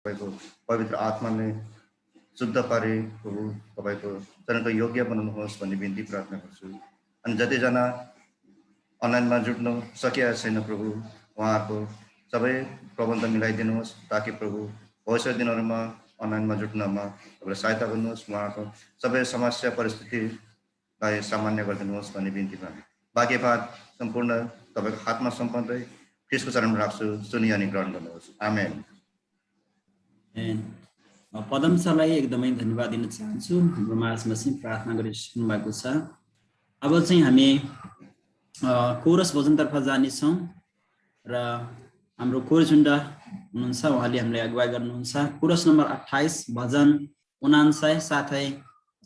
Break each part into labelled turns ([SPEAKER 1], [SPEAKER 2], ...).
[SPEAKER 1] तपाईँको पवित्र आत्माले शुद्ध पारे प्रभु तपाईँको जनको योग्य बनाउनुहोस् भन्ने बिन्ती प्रार्थना गर्छु। अनि जतिजना अनलाइनमा जुट्न सकिएको छैन प्रभु, उहाँहरूको सबै प्रबन्ध मिलाइदिनुहोस् ताकि प्रभु भविष्य दिनहरूमा अनलाइनमा जुट्नमा तपाईँले सहायता गर्नुहोस्। उहाँको सबै समस्या परिस्थितिलाई सामान्य गरिदिनुहोस् भन्ने बिन्ती प्रार्थना। बाँकी बात सम्पूर्ण तपाईँको हातमा सम्पन्दै ख्रिस्टको चरणमा राख्छु। सुनि अनि ग्रहण गर्नुहोस्। आमेन।
[SPEAKER 2] पदम सरलाई एकदमै धन्यवाद दिन चाहन्छु। हाम्रो माझमा चाहिँ प्रार्थना गरिसक्नु भएको छ। अब चाहिँ हामी कोरस भजनतर्फ जानेछौँ र हाम्रो कोरजुन्डा हुनुहुन्छ, उहाँले हामीलाई अगुवाई गर्नुहुन्छ। कोरस नम्बर 28 भजन 49 साथै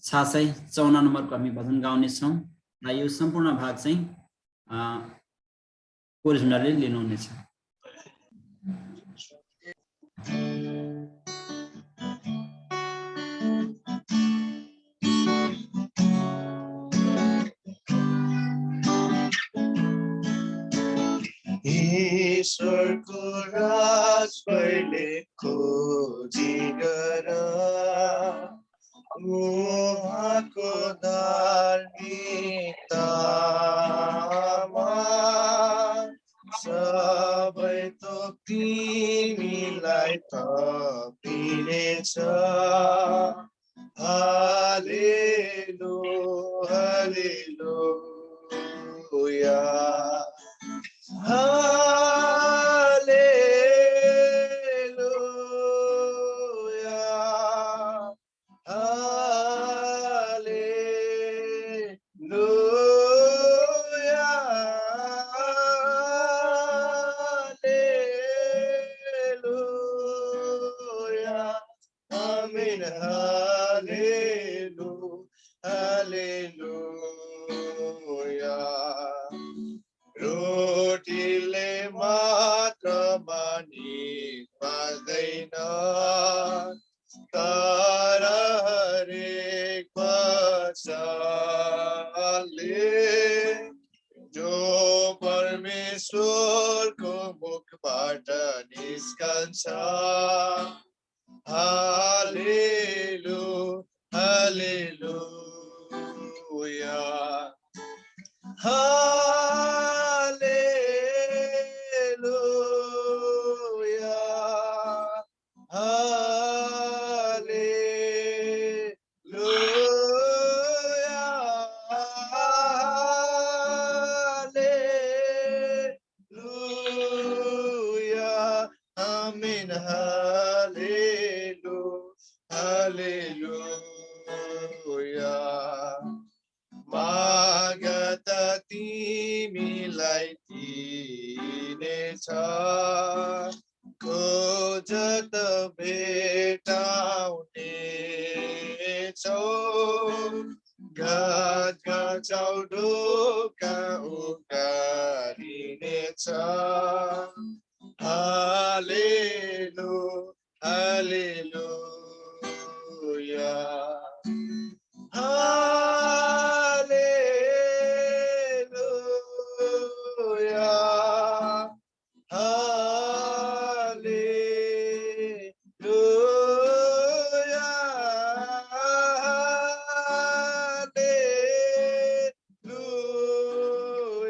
[SPEAKER 2] 654 नम्बरको हामी भजन गाउनेछौँ र यो सम्पूर्ण भाग चाहिँ कोरजुन्डाले लिनुहुनेछ।
[SPEAKER 3] ईश्वरको राज पहिले खोजी गर, उहाँको धार्मिकतामा सबै थोक तिमीलाई थपिनेछ। हालेलुया हालेलुया हालेलुया हालेलुया हालेलुया आमेन हालेलुया। रोटीले मात्र मानिस बाँच्दैन, तर हरेक वचनले जो परमेश्वरको मुखबाट निस्कन्छ। हालेलुया हालेलुया हालेलुया हालेलुया हालेलुया आमेन हालेलुया हालेलुया। मागत तिमीलाई दिनेछ, खोजत भेटाउनेछौ, घाट घाँचाउ ढोका उघारिनेछ। हालेलुया हालेलुया हालेलुया हालेलुया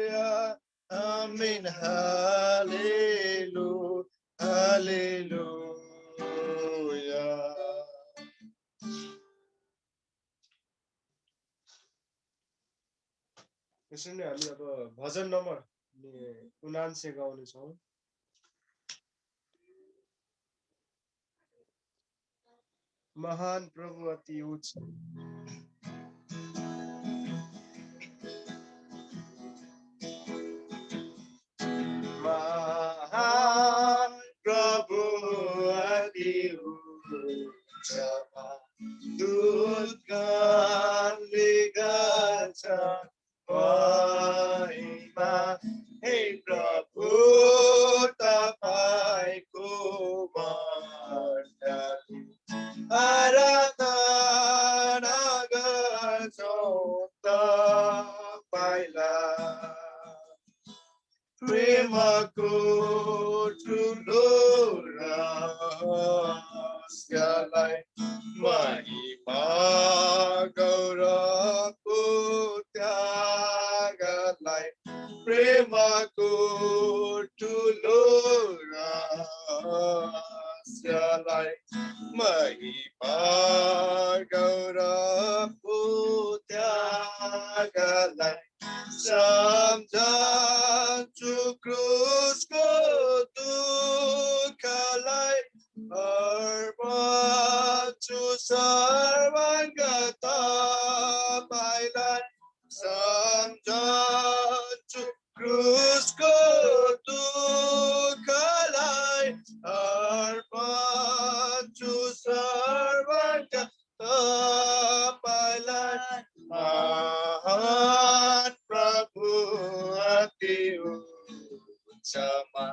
[SPEAKER 3] हालेलुया आमेन हालेलुया हालेलुया। यसरी नै हामी अब भजन नम्बर 79 गाउनेछौँ। महान प्रभु अति उच्च, महान प्रभु अति उच्च, दूतगणले गाउँछन् महिमा। हे प्रभु तपाईको मण्डली आराधना गर्छौँ तपाईलाई। प्रेमको ठुलो रहस्यलाई महिमा गौरवको त्यागलाई प्रेमको ठुलो रहस्यलाई महिमा गौरवको त्यागलाई सम्झन्छु क्रुसको दुःखलाई अर्पन्छु सर्वाङ्ग तपाईँलाई सम्झन्छु क्रुसको दुःखलाई अर्पन्छु सर्वाङ्ग तपाईँलाई महान प्रभु अति उच्चमा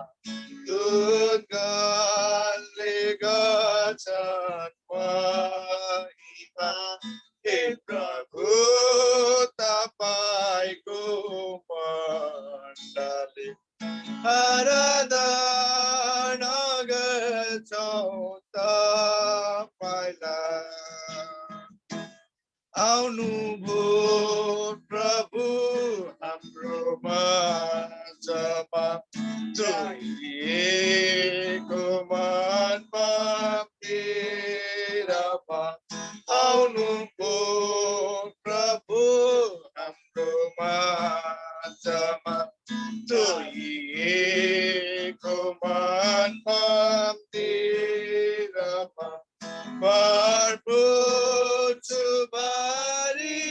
[SPEAKER 3] दूतगणले गर्छन् महिमा हे प्रभु तपाईँको मण्डली आराधना गर्छौँ तपाईँलाई आउनुभयो प्रभु हाम्रो माझमा जोडिएको मनमा तेरामा आउनुभयो प्रभु हाम्रो माझमा जोडिएको मनमा तेरामा पर्पुछु बारिरहेछु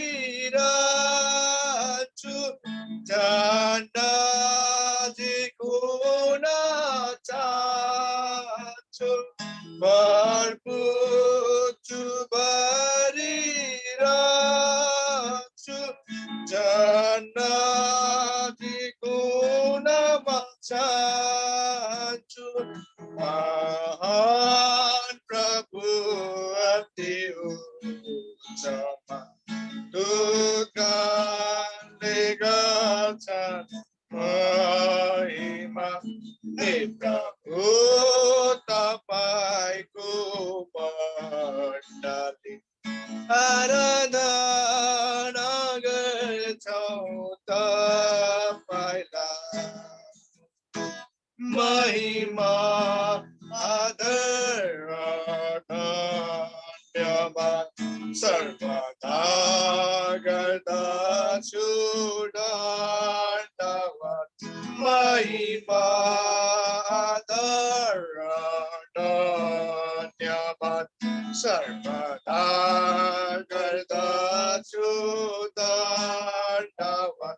[SPEAKER 3] नजिक हुन चाहन्छु पर्पुछु बारिरहेछु नजिक हुन चाहन्छु महान प्रभु अति उच्चमा दूतगणले गर्छन् महिमा हे प्रभु तपाईँको मण्डली आराधना गर्छौँ तपाईँलाई महिमा आदर धन्यवाद सर्वदा गर्दछु धन्यवाद महिमा आदर धन्यवाद सर्वदा गर्दछु धन्यवाद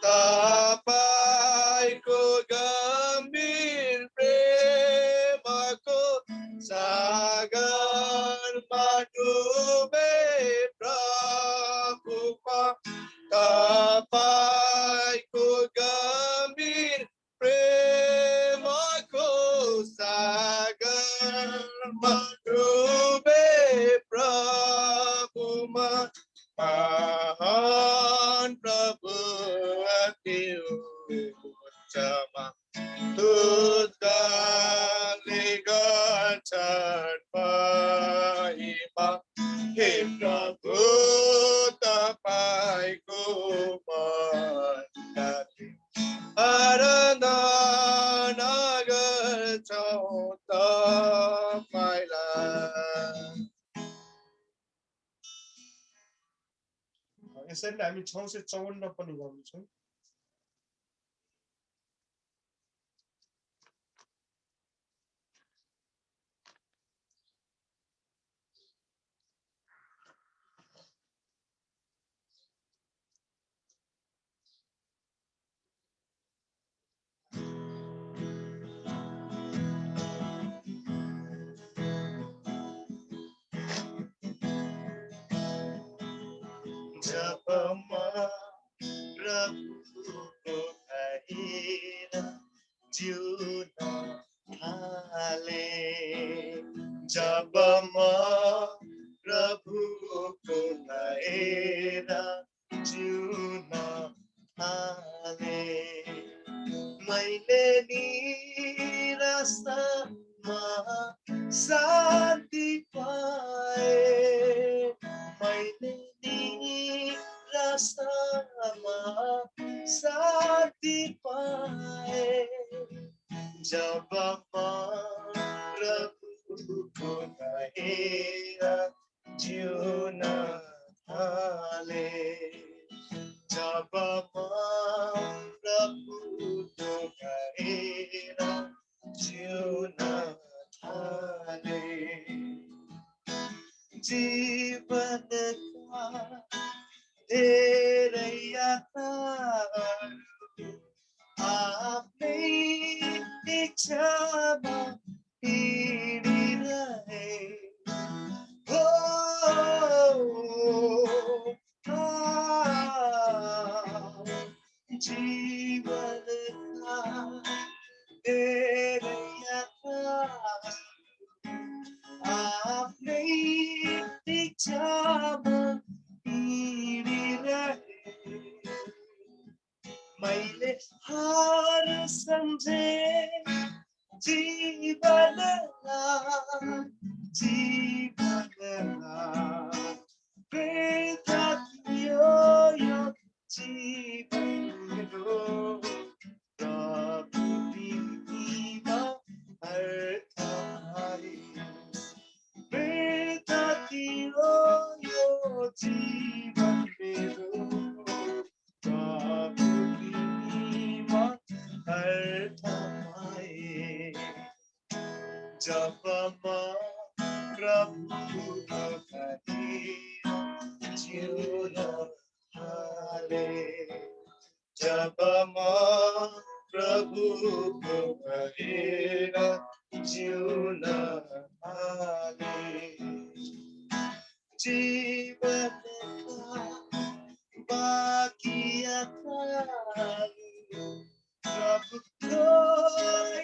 [SPEAKER 3] तपाईँको गम्भीर प्रेमको सागरमा डुबे प्रभुमा तपाईँको गम्भीर प्रेमको सागरमा डुबे प्रभुमा महान प्रभु अति उच्चमा दूतगणले गर्छन् महिमा हे प्रभु तपाईँको मण्डली आराधना गर्छौँ तपाईँलाई। यसरी नै हामी 654 पनि गाउँछौँ। जब म प्रभुको भएर जिउन थाले, जब म प्रभुको भएर जिउन थाले, मैले निराशामा शान्ति पाए मैले निराशामा शान्ति पाए जब म प्रभुको गाएर जिउन थाले जब म प्रभुको गाएर जिउन थाले जीवनका धेरै यात्राहरू आफ्नै इच्छामा हिँडिरहे जीवनका धेरै यात्राहरू आफ्नै इच्छामा हिँडिरहे मैले हार सम्झे जीवनलाई व्यर्थ थियो यो जीवन मेरो प्रभु तिमीमा अर्थ पाए व्यर्थ थियो यो जीवन मेरो प्रभु तिमीमा अर्थ पाए जब म प्रभुको गाएर जिउन थाले जब म प्रभुको गाएर जिउन थाले जीवनका बाँकी यात्राहरू प्रभुको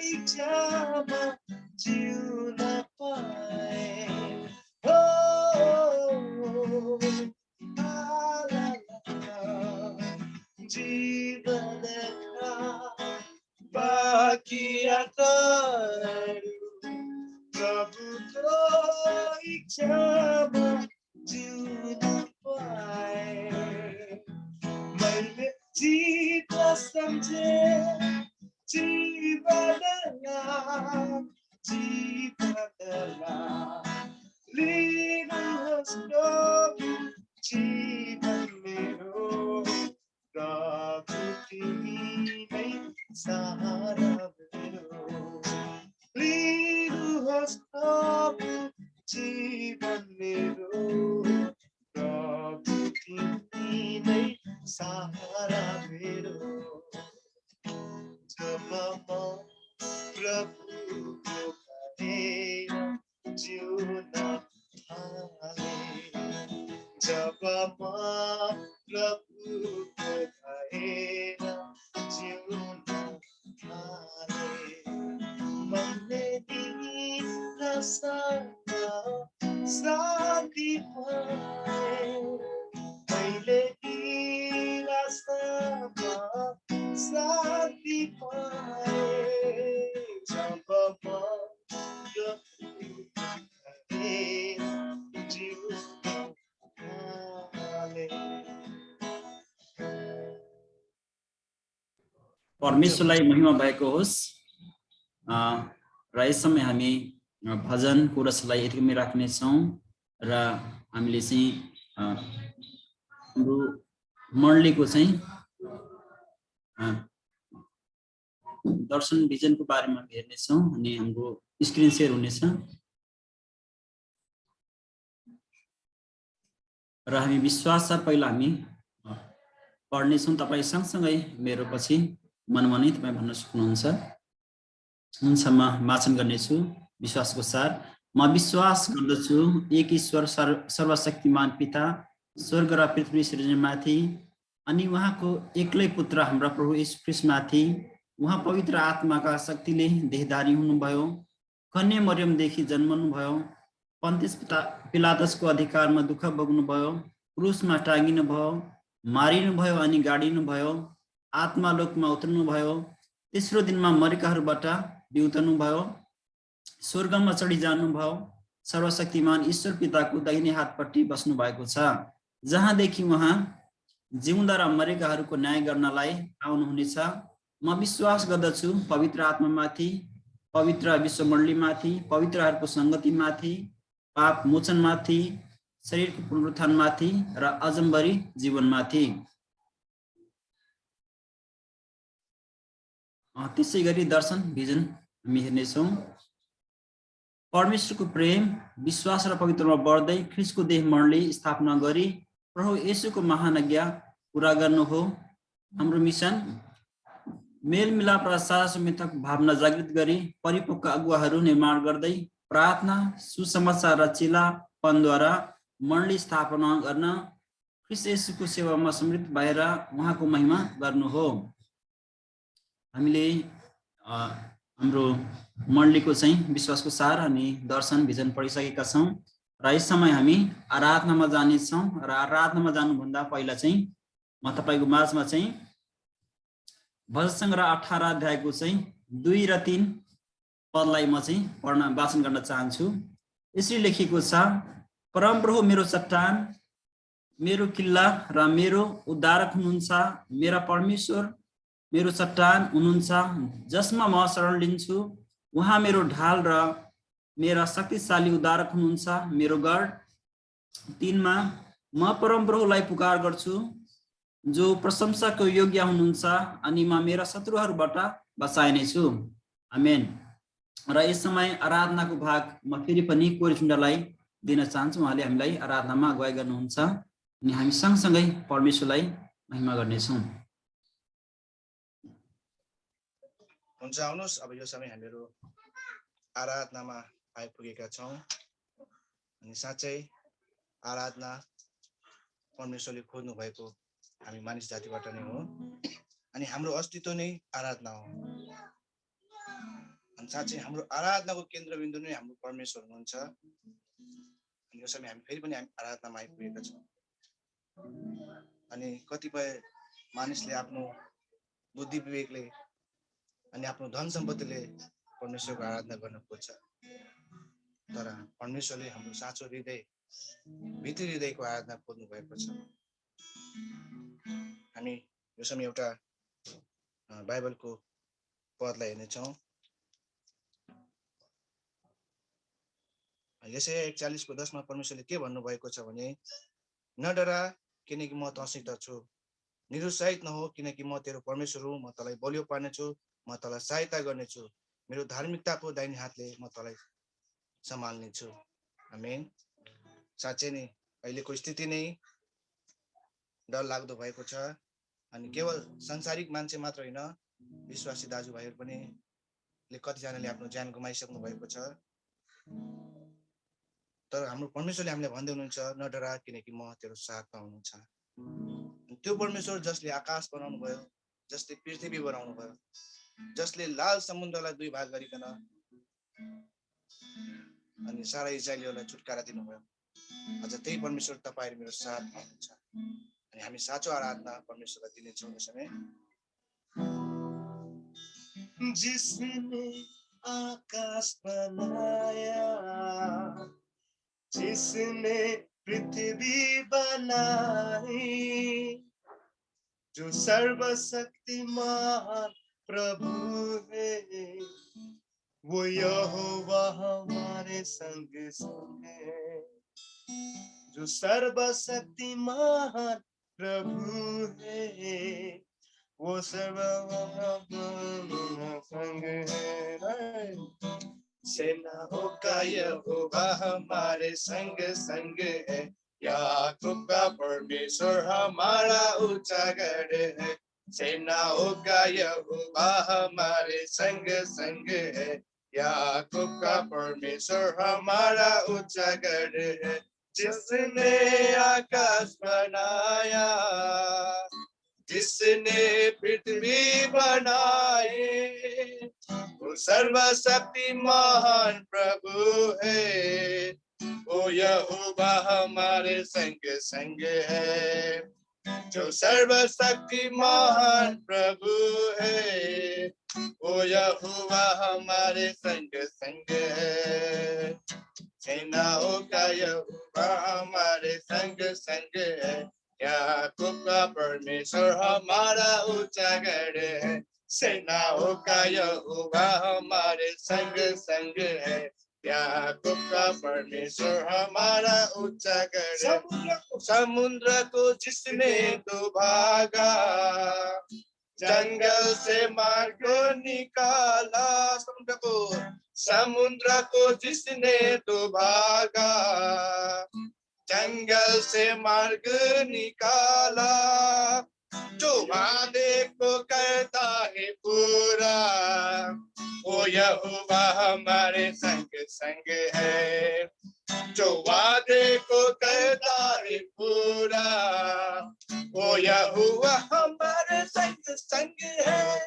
[SPEAKER 3] इच्छामा जिउन पाए जीवनका बाँकी यात्राहरू प्रभुको इच्छामा जिउन पाए मैले जीत सम्झे जीवनलाई लिनुहोस् प्रभु जीवन मेरो प्रभु तिमी नै सहारा मेरो लिनुहोस् प्रभु जीवन मेरो प्रभु तिमी नै सहारा मेरो जब म प्रभुको गाएर जिउन थाले जब म प्रभुको गाएर जिउन थाले मैले निराशामा शान्ति पाए मैले निराशामा शान्ति पाए जब म
[SPEAKER 2] परमेश्वरलाई महिमा भएको होस् र यस समय हामी भजन कोरसलाई यतिमै राख्नेछौँ र हामीले चाहिँ हाम्रो मण्डलीको चाहिँ दर्शन भिजनको बारेमा हेर्नेछौँ अनि हाम्रो स्क्रिन शेयर हुनेछ र हामी विश्वास छ पहिला हामी पढ्नेछौँ तपाईँ सँगसँगै मेरो पछि मनमा नै तपाईँ भन्न सक्नुहुन्छ हुन्छ म वाचन गर्नेछु विश्वासको सार म विश्वास गर्दछु एक ईश्वर सर्वशक्तिमान पिता स्वर्ग र पृथ्वी सृजनामाथि अनि उहाँको एक्लै पुत्र हाम्रा प्रभु येशू ख्रीष्टमाथि उहाँ पवित्र आत्माका शक्तिले देहधारी हुनुभयो कन्या मरियमदेखि जन्मनुभयो पन्तिस पिलातसको अधिकारमा दुःख भोग्नुभयो क्रुसमा टाँगिनुभयो मारिनुभयो अनि गाडिनुभयो आत्मालोकमा उत्रनुभयो तेस्रो दिनमा मरेकाहरूबाट बिउतनुभयो स्वर्गमा चढी जानुभयो, सर्वशक्तिमान ईश्वर पिताको दाहिने हातपट्टि बस्नु भएको छ, जहाँदेखि उहाँ जिउँदा र मरेकाहरूको न्याय गर्नलाई आउनुहुनेछ। म विश्वास गर्दछु पवित्र आत्मामाथि, पवित्र विश्वमण्डलीमाथि, पवित्रहरूको सङ्गतिमाथि, पाप मोचनमाथि, शरीरको पुनरुत्थानमाथि र अजम्बरी जीवनमाथि। त्यसै गरी दर्शन भिजन हामी हेर्नेछौँ। परमेश्वरको प्रेम, विश्वास र पवित्रमा बढ्दै ख्रीष्टको देह मण्डली स्थापना गरी प्रभु येशूको महान आज्ञा पूरा गर्नु हो हाम्रो मिसन। मेलमिलाप र साझा भावना जागृत गरी परिपक्व अगुवाहरू निर्माण गर्दै प्रार्थना, सुसमाचार र चेलापनद्वारा मण्डली स्थापना गर्न ख्रीष्ट येशूको सेवामा समृद्ध भएर उहाँको महिमा गर्नु हो। हामीले हाम्रो मण्डलीको चाहिँ विश्वासको सार अनि दर्शन भिजन पढिसकेका छौँ र यस समय हामी आराधनामा जानेछौँ। र आराधनामा जानुभन्दा पहिला चाहिँ म तपाईँको माझमा चाहिँ भजन सङ्ग्रह 18 अध्यायको चाहिँ 2 र 3 पदलाई म चाहिँ वाचन गर्न चाहन्छु। यसरी लेखिएको छ, परमप्रभु मेरो चट्टान, मेरो किल्ला र मेरो उद्धारक हुनुहुन्छ, मेरा परमेश्वर मेरो चट्टान हुनुहुन्छ, जसमा म शरण लिन्छु। उहाँ मेरो ढाल र मेरा शक्तिशाली उद्धारक हुनुहुन्छ, मेरो गढ। 3 मा म परमप्रभुलाई पुकार गर्छु, जो प्रशंसाको योग्य हुनुहुन्छ, अनि म मेरा शत्रुहरूबाट बचाइनेछु। आमेन। र यस समय आराधनाको भाग म फेरि पनि कोरिचुन्डालाई दिन चाहन्छु। उहाँले हामीलाई आराधनामा अगुवाई गर्नुहुन्छ अनि हामी सँगसँगै परमेश्वरलाई महिमा गर्नेछौँ।
[SPEAKER 4] हुन्छ, आउनुहोस् अब यो समय हामीहरू आराधनामा आइपुगेका छौँ। अनि साँच्चै आराधना परमेश्वरले खोज्नु भएको हामी मानिस जातिबाट नै हो, अनि हाम्रो अस्तित्व नै आराधना हो। अनि साँच्चै हाम्रो आराधनाको केन्द्रबिन्दु नै हाम्रो परमेश्वर हुनुहुन्छ। अनि यो समय हामी फेरि पनि आराधनामा आइपुगेका छौँ। अनि कतिपय मानिसले आफ्नो बुद्धि विवेकले अनि आफ्नो धन सम्पत्तिले परमेश्वरको आराधना गर्न खोज्छ, तर परमेश्वरले हाम्रो साँचो हृदय, भित्री हृदयको आराधना खोज्नु भएको छ। हामी यो समय एउटा बाइबलको पदलाई हेर्नेछौँ। यसै 41 को 10 मा परमेश्वरले के भन्नुभएको छ भने, नडरा किनकि म तँसित छु, निरुत्साहित नहो किनकि म तेरो परमेश्वर हुँ, म तँलाई बलियो पार्नेछु, म तँलाई सहायता गर्नेछु, मेरो धार्मिकताको दाहिने हातले म तँलाई सम्हाल्नेछु। आमेन। साँच्चै नै अहिलेको स्थिति नै डर लाग्दो भएको छ। अनि केवल सांसारिक मान्छे मात्र होइन, विश्वासी दाजुभाइहरू पनि कतिजनाले आफ्नो ज्यान गुमाइसक्नु भएको छ। तर हाम्रो परमेश्वरले हामीलाई भन्दै हुनुहुन्छ, नडरा किनकि म तेरो साथमा हुनुहुन्छ। त्यो परमेश्वर जसले आकाश बनाउनु भयो, जसले पृथ्वी बनाउनु भयो, जसले लाल समुद्रलाई 2 भाग गरिकन अनि सारा इजरायलीहरूलाई छुटकारा दिनुभयो, अझ त्यही परमेश्वर तपाईहरु मेरो साथमा हुनुहुन्छ। अनि हामी साँचो आराधना परमेश्वरलाई दिनेछौँ यो समय। जिसने आकाश बनाया, जिसने पृथ्वी बनाई, जो सर्वशक्तिमान प्रभु है, वो यहोवा हमारे संग संग है। जो सर्वशक्तिमान प्रभु है, वो सर्वशक्तिमान संग है। सेनाओं का यहोवा हमारे संग संग है, याकूब का परमेश्वर हमारा ऊंचा गढ़ है। सेनाओं का यहोवा हमारे संग संग है, याकूब का परमेश्वर हमारा ऊंचा गढ़ है। जिसने आकाश बनाया, जिसने पृथ्वी बनाई, वो सर्वशक्तिमान प्रभु है, वो यहोवा हमारे संग संग है। जो सर्वशक्तिमान प्रभु है, वो यहोवा हमारे संग संग है। सेनाओं का यहोवा हमारे संग संग है, याकूब का परमेश्वर हमारा उजागर है। सेनाओं का यहोवा हमारे संग संग है, याकूब का परमेश्वर हमारा उजागर है। समुद्र को जिसने डुबागा, जंगल से मार्ग निकाला। समुद्र को जिसने डुबागा, जंगल से मार्ग निकाला। जो वादे को करता है पूरा, वो यहोवा हमारे संग संग है। जो वादे को करता है पूरा, वो यहोवा हमारे संग संग है।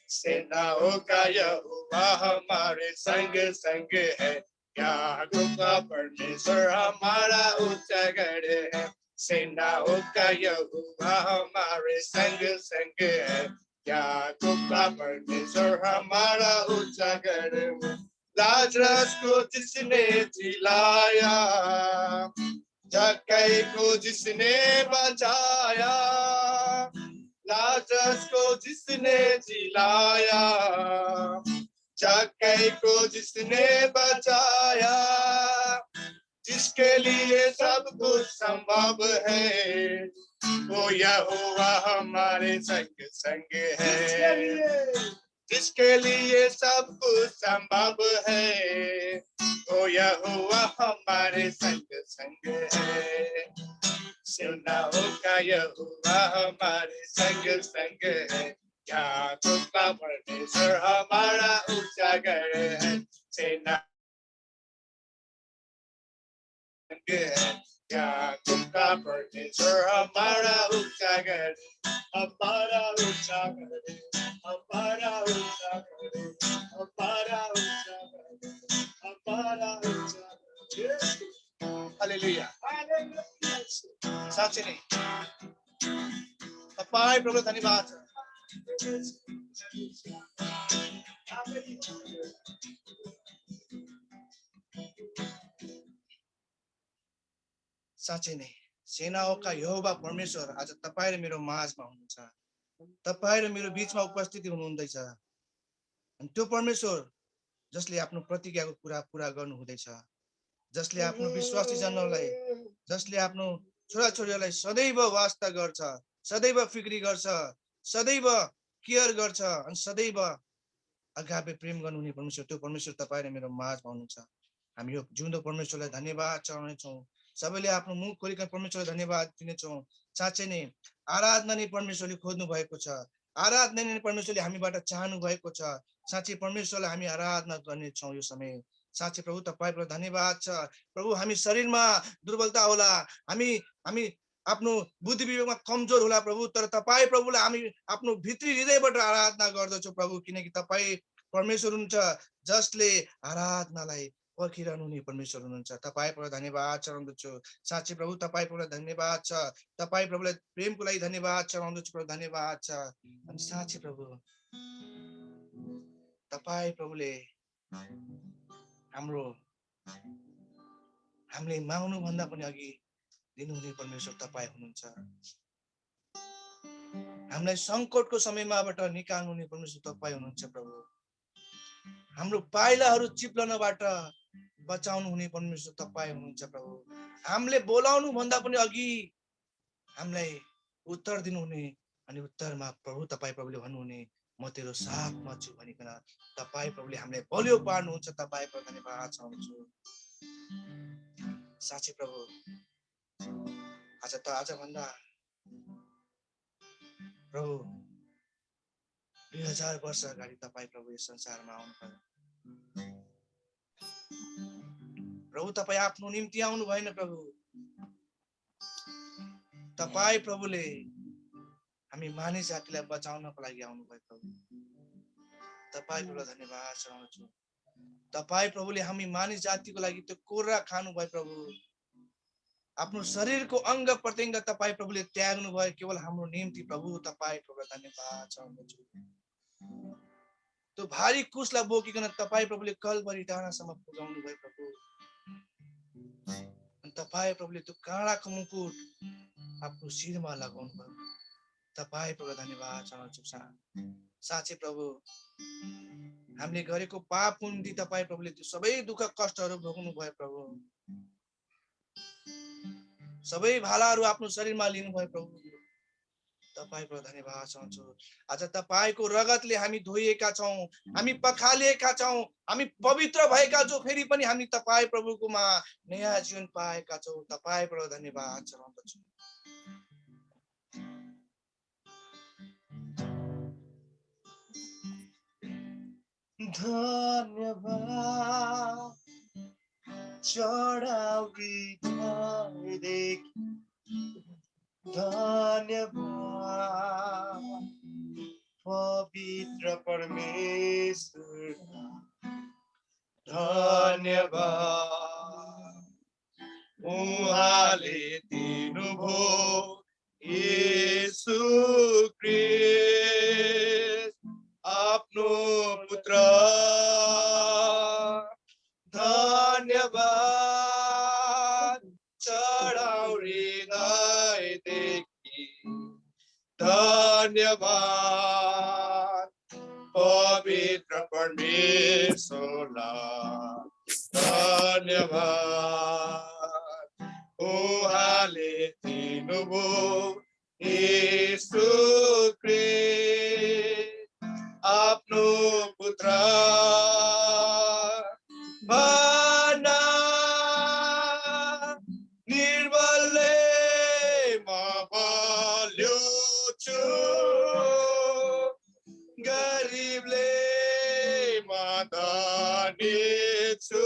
[SPEAKER 4] सेनाओं का यहोवा हमारे संग संग है, याकूब का परमेश्वर हमारा उजागर है। सेनाओं का यहोवा हमारे संग संग है, याकूब का परमेश्वर हमारा उजागर है। लाजरस को जिसने जिलाया, जक्कई को जिसने बचाया। लाजरस को जिसने जिलाया, जक्कई को जिसने बचाया। जिसके लिए सब कुछ संभव है, वो यहोवा हमारे संग संग है। जिसके लिए सब कुछ संभव है, वो यहोवा हमारे संग संग है। सेनाओं का यहोवा हमारे संग संग है, याकूब का परमेश्वर हमारा उजागर है। सेना याकूब का परमेश्वर हमारा उजागर, हमारा उजागर, हमारा उजागर, हमारा उजागर, हमारा उजागर। हालेलुया। साँच्चै नै तपाईँ प्रभु धन्यवाद छ। साँच्चै नै सेनाओंका यहोवा परमेश्वर आज तपाईँ र मेरो माझमा हुनुहुन्छ। तपाईँ र मेरो बीचमा उपस्थिति हुनुहुँदैछ। अनि त्यो परमेश्वर जसले आफ्नो प्रतिज्ञाको कुरा पूरा गर्नु हुँदैछ, जसले आफ्नो विश्वासी जनलाई, जसले आफ्नो छोराछोरीलाई सदैव वास्ता गर्छ, सदैव फिक्री गर्छ, सदैव केयर गर्छ, अनि सदैव अगापे प्रेम गर्नुहुने परमेश्वर, त्यो परमेश्वर तपाईँ र मेरो माझमा हुनुहुन्छ। हामी यो जिउँदो परमेश्वरलाई धन्यवाद चढाउनेछौँ। सबैले आफ्नो मुख खोलिकन परमेश्वरलाई धन्यवाद दिनेछौँ। साँच्चै नै आराधना नै परमेश्वरले खोज्नु भएको छ, आराधना नै परमेश्वरले हामीबाट चाहनु भएको छ। साँच्चै परमेश्वरलाई हामी आराधना गर्नेछौँ यो समय। साँच्चै प्रभु तपाईँ धन्यवाद छ। प्रभु हामी शरीरमा दुर्बलता होला, हामी आफ्नो बुद्धि विवेकमा कमजोर होला प्रभु, तर तपाईँ प्रभुलाई हामी आफ्नो भित्री हृदयबाट आराधना गर्दछौँ प्रभु, किनकि तपाईँ परमेश्वर हुनुहुन्छ जसले आराधनालाई पर्खिरहनु हुने परमेश्वर हुनुहुन्छ। तपाईँ प्रभु धन्यवाद चढाउँदछु। साँच्चै प्रभु तपाईँ प्रभु धन्यवाद छ। तपाईँ प्रभुलाई प्रेमको लागि धन्यवाद चढाउँदछु प्रभु, धन्यवाद छ। अनि साँच्चै प्रभु तपाईँ प्रभुले हामीले माग्नु भन्दा पनि अघि दिनुहुने परमेश्वर तपाईँ हुनुहुन्छ। हामीलाई संकटको समयमाबाट निकाल्नुहुने परमेश्वर तपाईँ हुनुहुन्छ प्रभु। हाम्रो पाइलाहरू चिप्लनबाट बचाउनु हुने परमेश्वर तपाईँ हुनुहुन्छ प्रभु। हामीले बोलाउनु भन्दा पनि अघि हामीलाई उत्तर दिनुहुने, अनि उत्तरमा प्रभु तपाईँ प्रभुले भन्नुहुने म तेरो साथमा छु भनिकन तपाईँ प्रभुले हामीलाई बलियो पार्नुहुन्छ। तपाईँ प्रभु धन्यवाद चाहन्छु। साँच्चै प्रभु आज भन्दा प्रभु 2000 वर्ष अगाडि तपाईँ प्रभु यस संसारमा आउनुभयो। प्रभु तपाईँ आफ्नो निम्ति आउनु भएन प्रभु, तपाईँ प्रभुले हामी मानिस जातिलाई बचाउनको लागि आउनुभयो प्रभु। तपाईँ प्रभुलाई धन्यवाद चढाउँछु। तपाईँ प्रभुले हामी मानिस जातिको लागि त्यो कोर्रा खानुभयो प्रभु। आफ्नो शरीरको अंग प्रत्यंग तपाईँ प्रभुले त्याग्नु भयो केवल हाम्रो निम्ति प्रभु तपाईँ प्रभुलाई धन्यवाद चढाउँदछु। त्यो भारी क्रुसलाई बोकिकन तपाईँ प्रभुले कलवरी डाँडासम्म पुगाउनु भयो प्रभु। अनि तपाईँ प्रभुले त्यो काँडाको मुकुट आफ्नो शिरमा लगाउनु भयो। तपाईँ प्रभुलाई धन्यवाद चढाउँछु। साँच्चै प्रभु हामीले गरेको पाप निम्ति तपाईँ प्रभुले त्यो सबै दुःख कष्टहरू भोग्नु भयो प्रभु। सबै भालाहरू आफ्नो शरीरमा लिनुभयो प्रभु। तपाईँ धन्यवाद चाहन्छु। आज तपाईको रगतले हामी धोइएका छौं, हामी पखालिएका छौं, हामी पवित्र भएका छौं, फेरि पनि हामी तपाईँ प्रभुकोमा नयाँ जीवन पाएका छौं। तपाईँ प्रभु धन्यवाद चाहन्छु। धन्यवाद चढाउदेखि धन्यवाद पवित्र परमेश्वर, धन्यवाद उहाँले दिनुभयो येशू ख्रीष्ट आफ्नो पुत्र। धन्यवाद चढाउ हृदयदेखि, धन्यवाद पवित्र परमेश्वरलाई, धन्यवाद उहाँले दिनुभयो येशू ख्रीष्ट आफ्नो पुत्र। निर्बलले म बलियो छु, गरिबले म धनी छु,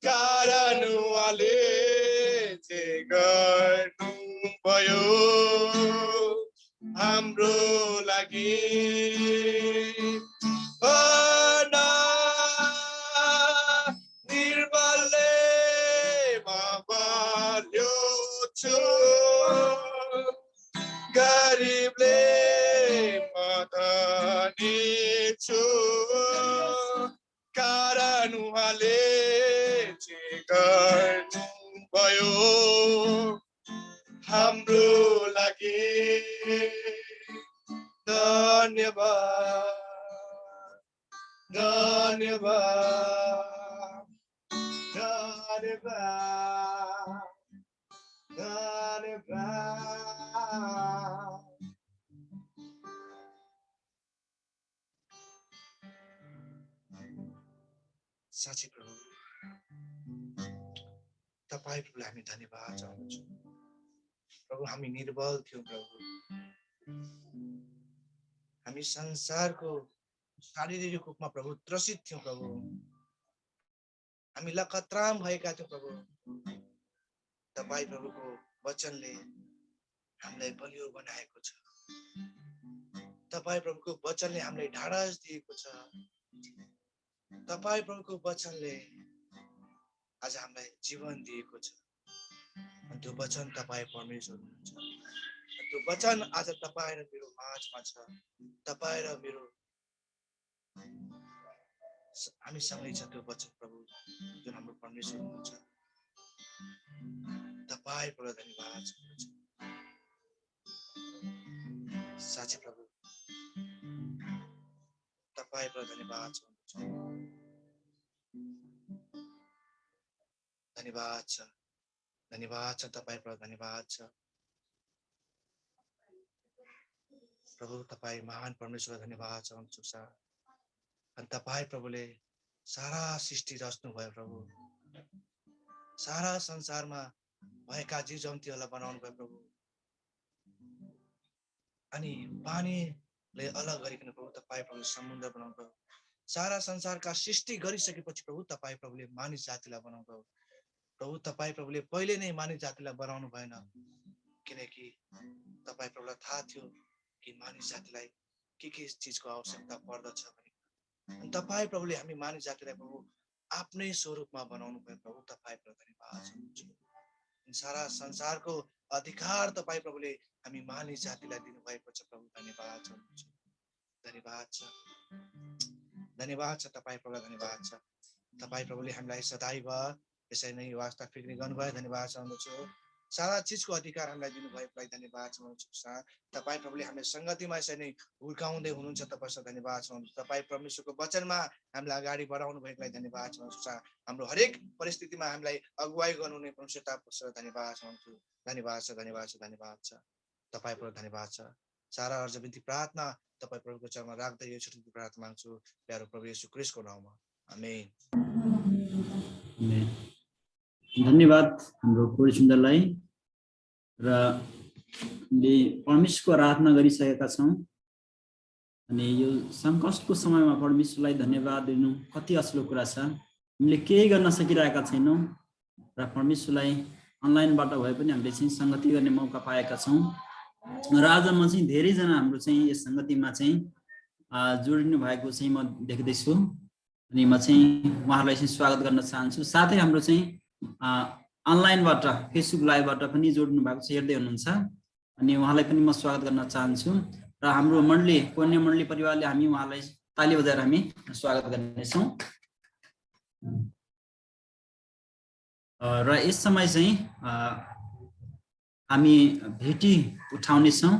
[SPEAKER 4] कारण उहाँले जे गर्नुभयो हाम्रो लागि। निर्बलले म बलियो छु, गरिबले म धनी छु, कारण उहाँले जे गर्नुभयो हाम्रो लागि। धन्यवाद धन्यवाद धन्यवाद धन्यवाद। साँच्चै प्रभु तपाईँ प्रभुलाई हामी धन्यवाद चाहन्छौँ। प्रभु हामी निर्बल थियौँ प्रभु, हामी संसारको शारीरिक रूपमा प्रभु त्रसित थियौँ प्रभु, हामी लखतराम भएका थियौँ प्रभु। तपाईँ प्रभुको वचनले हामीलाई बलियो बनाएको छ। तपाईँ प्रभुको वचनले हामीलाई ढाडस दिएको छ। तपाईँ प्रभुको वचनले आज हामीलाई जीवन दिएको छ। त्यो वचन तपाईँ परमेश्वर हुनुहुन्छ। त्यो वचन आज तपाईँ र मेरो माझमा छ। तपाईँ र मेरो हामीसँगै छ त्यो वचन प्रभु, जुन हाम्रो परमेश्वर हुनुहुन्छ। तपाईँ प्रभु धन्यवाद चाहन्छु। साँच्चै प्रभु तपाईँ प्रभु धन्यवाद चाहन्छु। धन्यवाद छ, धन्यवाद छ तपाईँ प्रभु, धन्यवाद छ प्रभु। तपाईँ महान परमेश्वर, धन्यवाद चाहन्छु सर। अनि तपाईँ प्रभुले सारा सृष्टि रच्नु भयो प्रभु, सारा संसारमा भएका जीव जन्तुहरूलाई बनाउनु भयो प्रभु। अनि पानीले अलग गरिकन प्रभु तपाईँ प्रभुले समुद्र बनाउनु भयो। सारा संसारका सृष्टि गरिसकेपछि प्रभु तपाईँ प्रभुले मानिस जातिलाई बनाउनु भयो प्रभु। तपाईँ प्रभुले पहिले नै मानिस जातिलाई बनाउनु भएन, किनकि तपाईँ प्रभुलाई थाहा थियो कि मानिस जातिलाई के चिजको आवश्यकता पर्दछ भने। तपाईँ प्रभुले हामी मानिस जातिलाई प्रभु आफ्नै स्वरूपमा बनाउनु भयो प्रभु। तपाईँ प्रभु धन्यवाद चाहन्छु। सारा संसारको अधिकार तपाईँ प्रभुले हामी मानिस जातिलाई दिनुभएको छ प्रभु। धन्यवाद छ, धन्यवाद छ, धन्यवाद छ तपाईँ प्रभु, धन्यवाद छ तपाईँ प्रभुले हामीलाई सदैव यसरी नै वास्ता फिक्री गर्नुभयो। धन्यवाद चाहन्छु। सारा चिजको अधिकार हामीलाई दिनुभएकोलाई धन्यवाद चाहन्छु। तपाईँ प्रभुले हामीलाई सङ्गतिमा यसरी नै हुर्काउँदै हुनुहुन्छ। तपाईँसँग धन्यवाद चाहन्छु। तपाईँ परमेश्वरको वचनमा हामीलाई अगाडि बढाउनु भएकोलाई धन्यवाद चाहन्छु। हाम्रो हरेक परिस्थितिमा हामीलाई अगुवाई गर्नुहुने परमेश्वर तपाईँसँग धन्यवाद चाहन्छु। धन्यवाद छ, धन्यवाद छ, धन्यवाद छ तपाईँ प्रभु, धन्यवाद छ। सारा अर्ज बिन्ती प्रार्थना तपाईँ प्रभुको चरणमा राख्दै यो छोटो प्रार्थना माग्छु प्यारो प्रभु येशू ख्रीष्टको नाममा, आमेन।
[SPEAKER 2] धन्यवाद हाम्रो कोरी सुन्दरलाई र परमेश्वरको आराधना गरिसकेका छौँ। अनि यो सङ्कटको समयमा परमेश्वरलाई धन्यवाद दिनु कति असल कुरा छ। हामीले केही गर्न सकिरहेका छैनौँ र परमेश्वरलाई अनलाइनबाट भए पनि हामीले चाहिँ सङ्गति गर्ने मौका पाएका छौँ। र आज म चाहिँ धेरैजना हाम्रो चाहिँ यस सङ्गतिमा चाहिँ जोडिनु भएको चाहिँ म देख्दैछु। अनि म चाहिँ उहाँहरूलाई चाहिँ स्वागत गर्न चाहन्छु। साथै हाम्रो चाहिँ अनलाइनबाट फेसबुक लाइभबाट पनि जोड्नु भएको छ, हेर्दै हुनुहुन्छ। अनि उहाँलाई पनि म स्वागत गर्न चाहन्छु। र हाम्रो मण्डली कोन्या मण्डली परिवारले हामी उहाँलाई ताली बजाएर हामी स्वागत गर्नेछौँ। र यस समय चाहिँ हामी भेटी उठाउनेछौँ।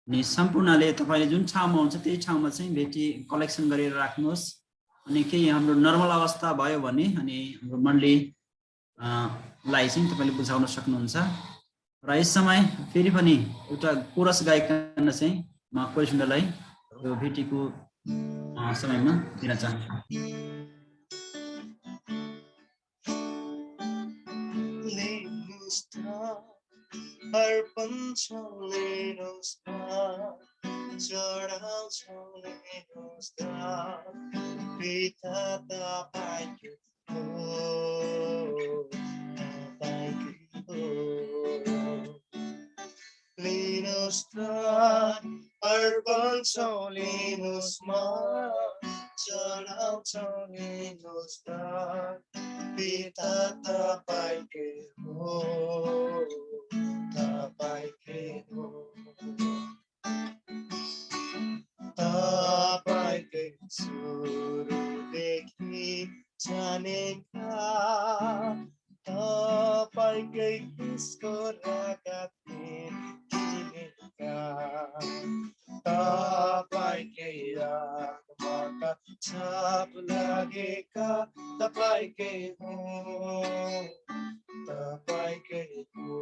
[SPEAKER 2] अनि सम्पूर्णले तपाईँले जुन ठाउँमा हुन्छ त्यही ठाउँमा चाहिँ भेटी कलेक्सन गरेर राख्नुहोस्। अनि केही हाम्रो नर्मल अवस्था भयो भने अनि हाम्रो मण्डली लाई चाहिँ तपाईँले बुझाउन सक्नुहुन्छ। र यस समय फेरि पनि एउटा कोरस गाइकन चाहिँ म कोरी सुन्दरलाई यो भेटीको समयमा दिन चाहन्छु।
[SPEAKER 4] Linus अर्पण लिनुस् म चढाउँछौ लिनुस् पिता तपाईकै हो तपाईकै हो तपाईकै सुरुदेखि जानेका तपाईकै त्यसको रगतले किनेका तपाईकै आत्माका छाप लागेका तपाईकै हो तपाईकै हो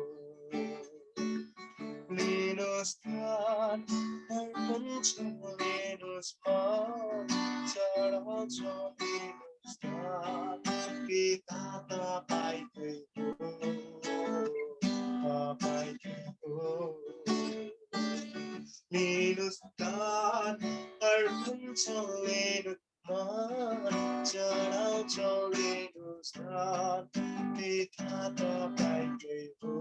[SPEAKER 4] लिनुस् थान अर्पण लिनुस् चढाउँछौ लिनुस् थान पिता तपाईकै हो तपाईकै हो लिनुस् थान अर्पण लिनुस् चढाउँछौ लिनुस् थान पिता तपाईकै हो।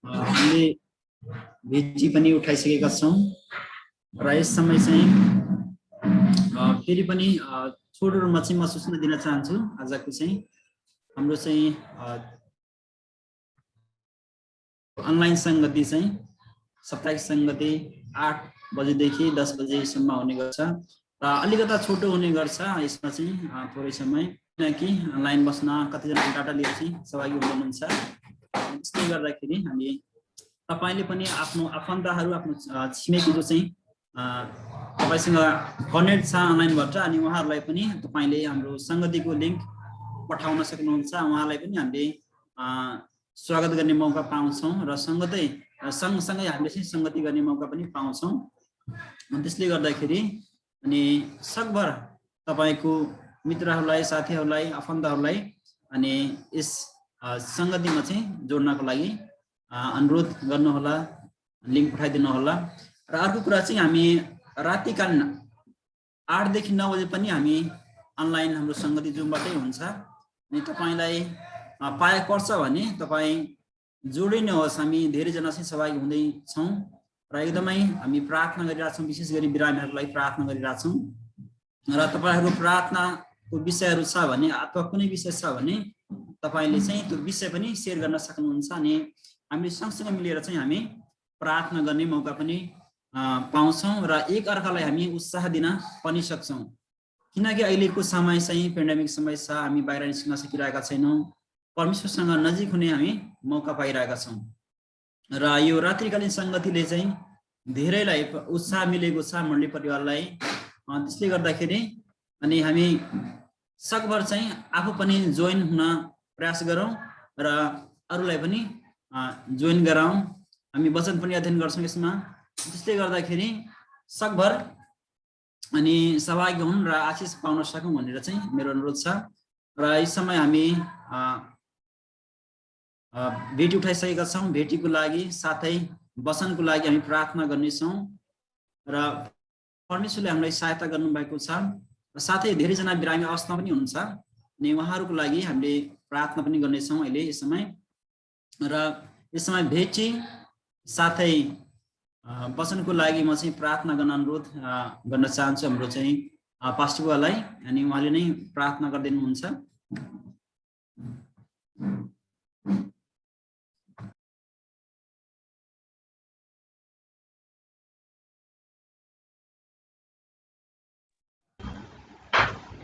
[SPEAKER 2] हामीले भेटी पनि उठाइसकेका छौँ र यस समय चाहिँ फेरि पनि छोटो रूपमा चाहिँ म सूचना दिन चाहन्छु। आजको चाहिँ हाम्रो चाहिँ अनलाइन सङ्गति चाहिँ साप्ताहिक सङ्गति 8 बजेदेखि 10 बजेसम्म हुने गर्छ र अलिकता छोटो हुने गर्छ। यसमा चाहिँ थोरै समय किनकि अनलाइन बस्न कतिजना डाटा लिएर चाहिँ सहभागी हुनुहुन्छ। त्यसले गर्दाखेरि हामी तपाईँले पनि आफ्नो आफन्तहरू आफ्नो छिमेकी जो चाहिँ तपाईँसँग कनेक्ट छ अनलाइनबाट अनि उहाँहरूलाई पनि तपाईँले हाम्रो सङ्गतिको लिङ्क पठाउन सक्नुहुन्छ। उहाँलाई पनि हामीले स्वागत गर्ने मौका पाउँछौँ र सँगसँगै हामीले चाहिँ सङ्गति गर्ने मौका पनि पाउँछौँ। त्यसले गर्दाखेरि अनि सकभर तपाईँको मित्रहरूलाई साथीहरूलाई आफन्तहरूलाई अनि यस सङ्गतिमा चाहिँ जोड्नको लागि अनुरोध गर्नुहोला, लिङ्क पठाइदिनु होला। र अर्को कुरा चाहिँ हामी रातिकाल 8 देखि 9 बजे पनि हामी अनलाइन हाम्रो सङ्गति जुमबाटै हुन्छ। अनि तपाईँलाई पाए पर्छ भने तपाईँ जोडिनुहोस्। हामी धेरैजना चाहिँ सहभागी हुँदैछौँ र एकदमै हामी प्रार्थना गरिरहेछौँ। विशेष गरी बिरामीहरूलाई प्रार्थना गरिरहेछौँ र तपाईहरुको प्रार्थनाको विषयहरु छ भने अथवा कुनै विषय छ भने तपाईले चाहिँ त्यो विषय पनि शेयर गर्न सक्नुहुन्छ अनि हामीले सँगसँगै मिलेर चाहिँ हामी प्रार्थना गर्ने मौका पनि पाउँछौं र एक अर्कालाई हामी उत्साह दिन पनि सक्छौं किनकि अहिलेको समय चाहिँ पेन्डेमिक समय छ हामी बाहिर निस्कन सकिरहेका छैनौं परमेश्वरसँग नजिक हुने हामी मौका पाइरहेका छौं र यो रात्रिकालीन संगतिले चाहिँ धेरैलाई उत्साह मिलेको छ मण्डली परिवारलाई त्यसले गर्दाखेरि अनि हामी सकभर चाहिँ आफू पनि जोइन हुन प्रयास गरौं र अरूलाई पनि जोइन गराउँ हामी वचन पनि अध्ययन गर्छौं यसमा त्यसले गर्दाखेरि सकभर अनि सहभागी हुन र आशिष पाउन सकौं भनेर चाहिँ मेरो अनुरोध छ र यस समय हामी भेटी उठाइसकेका छौं भेटीको लागि साथै वचनको लागि हामी प्रार्थना गर्नेछौं र परमेश्वरले हामीलाई सहायता गर्नुभएको छ र साथै धेरैजना बिरामी अवस्थामा पनि हुनुहुन्छ अनि उहाँहरूको लागि हामीले प्रार्थना पनि गर्नेछौं अहिले यस समय र यस समय भेटी साथै वचनको लागि म चाहिँ प्रार्थना गर्न अनुरोध गर्न चाहन्छु हाम्रो चाहिँ पास्टर बुवालाई अनि उहाँले नै प्रार्थना गरिदिनुहुन्छ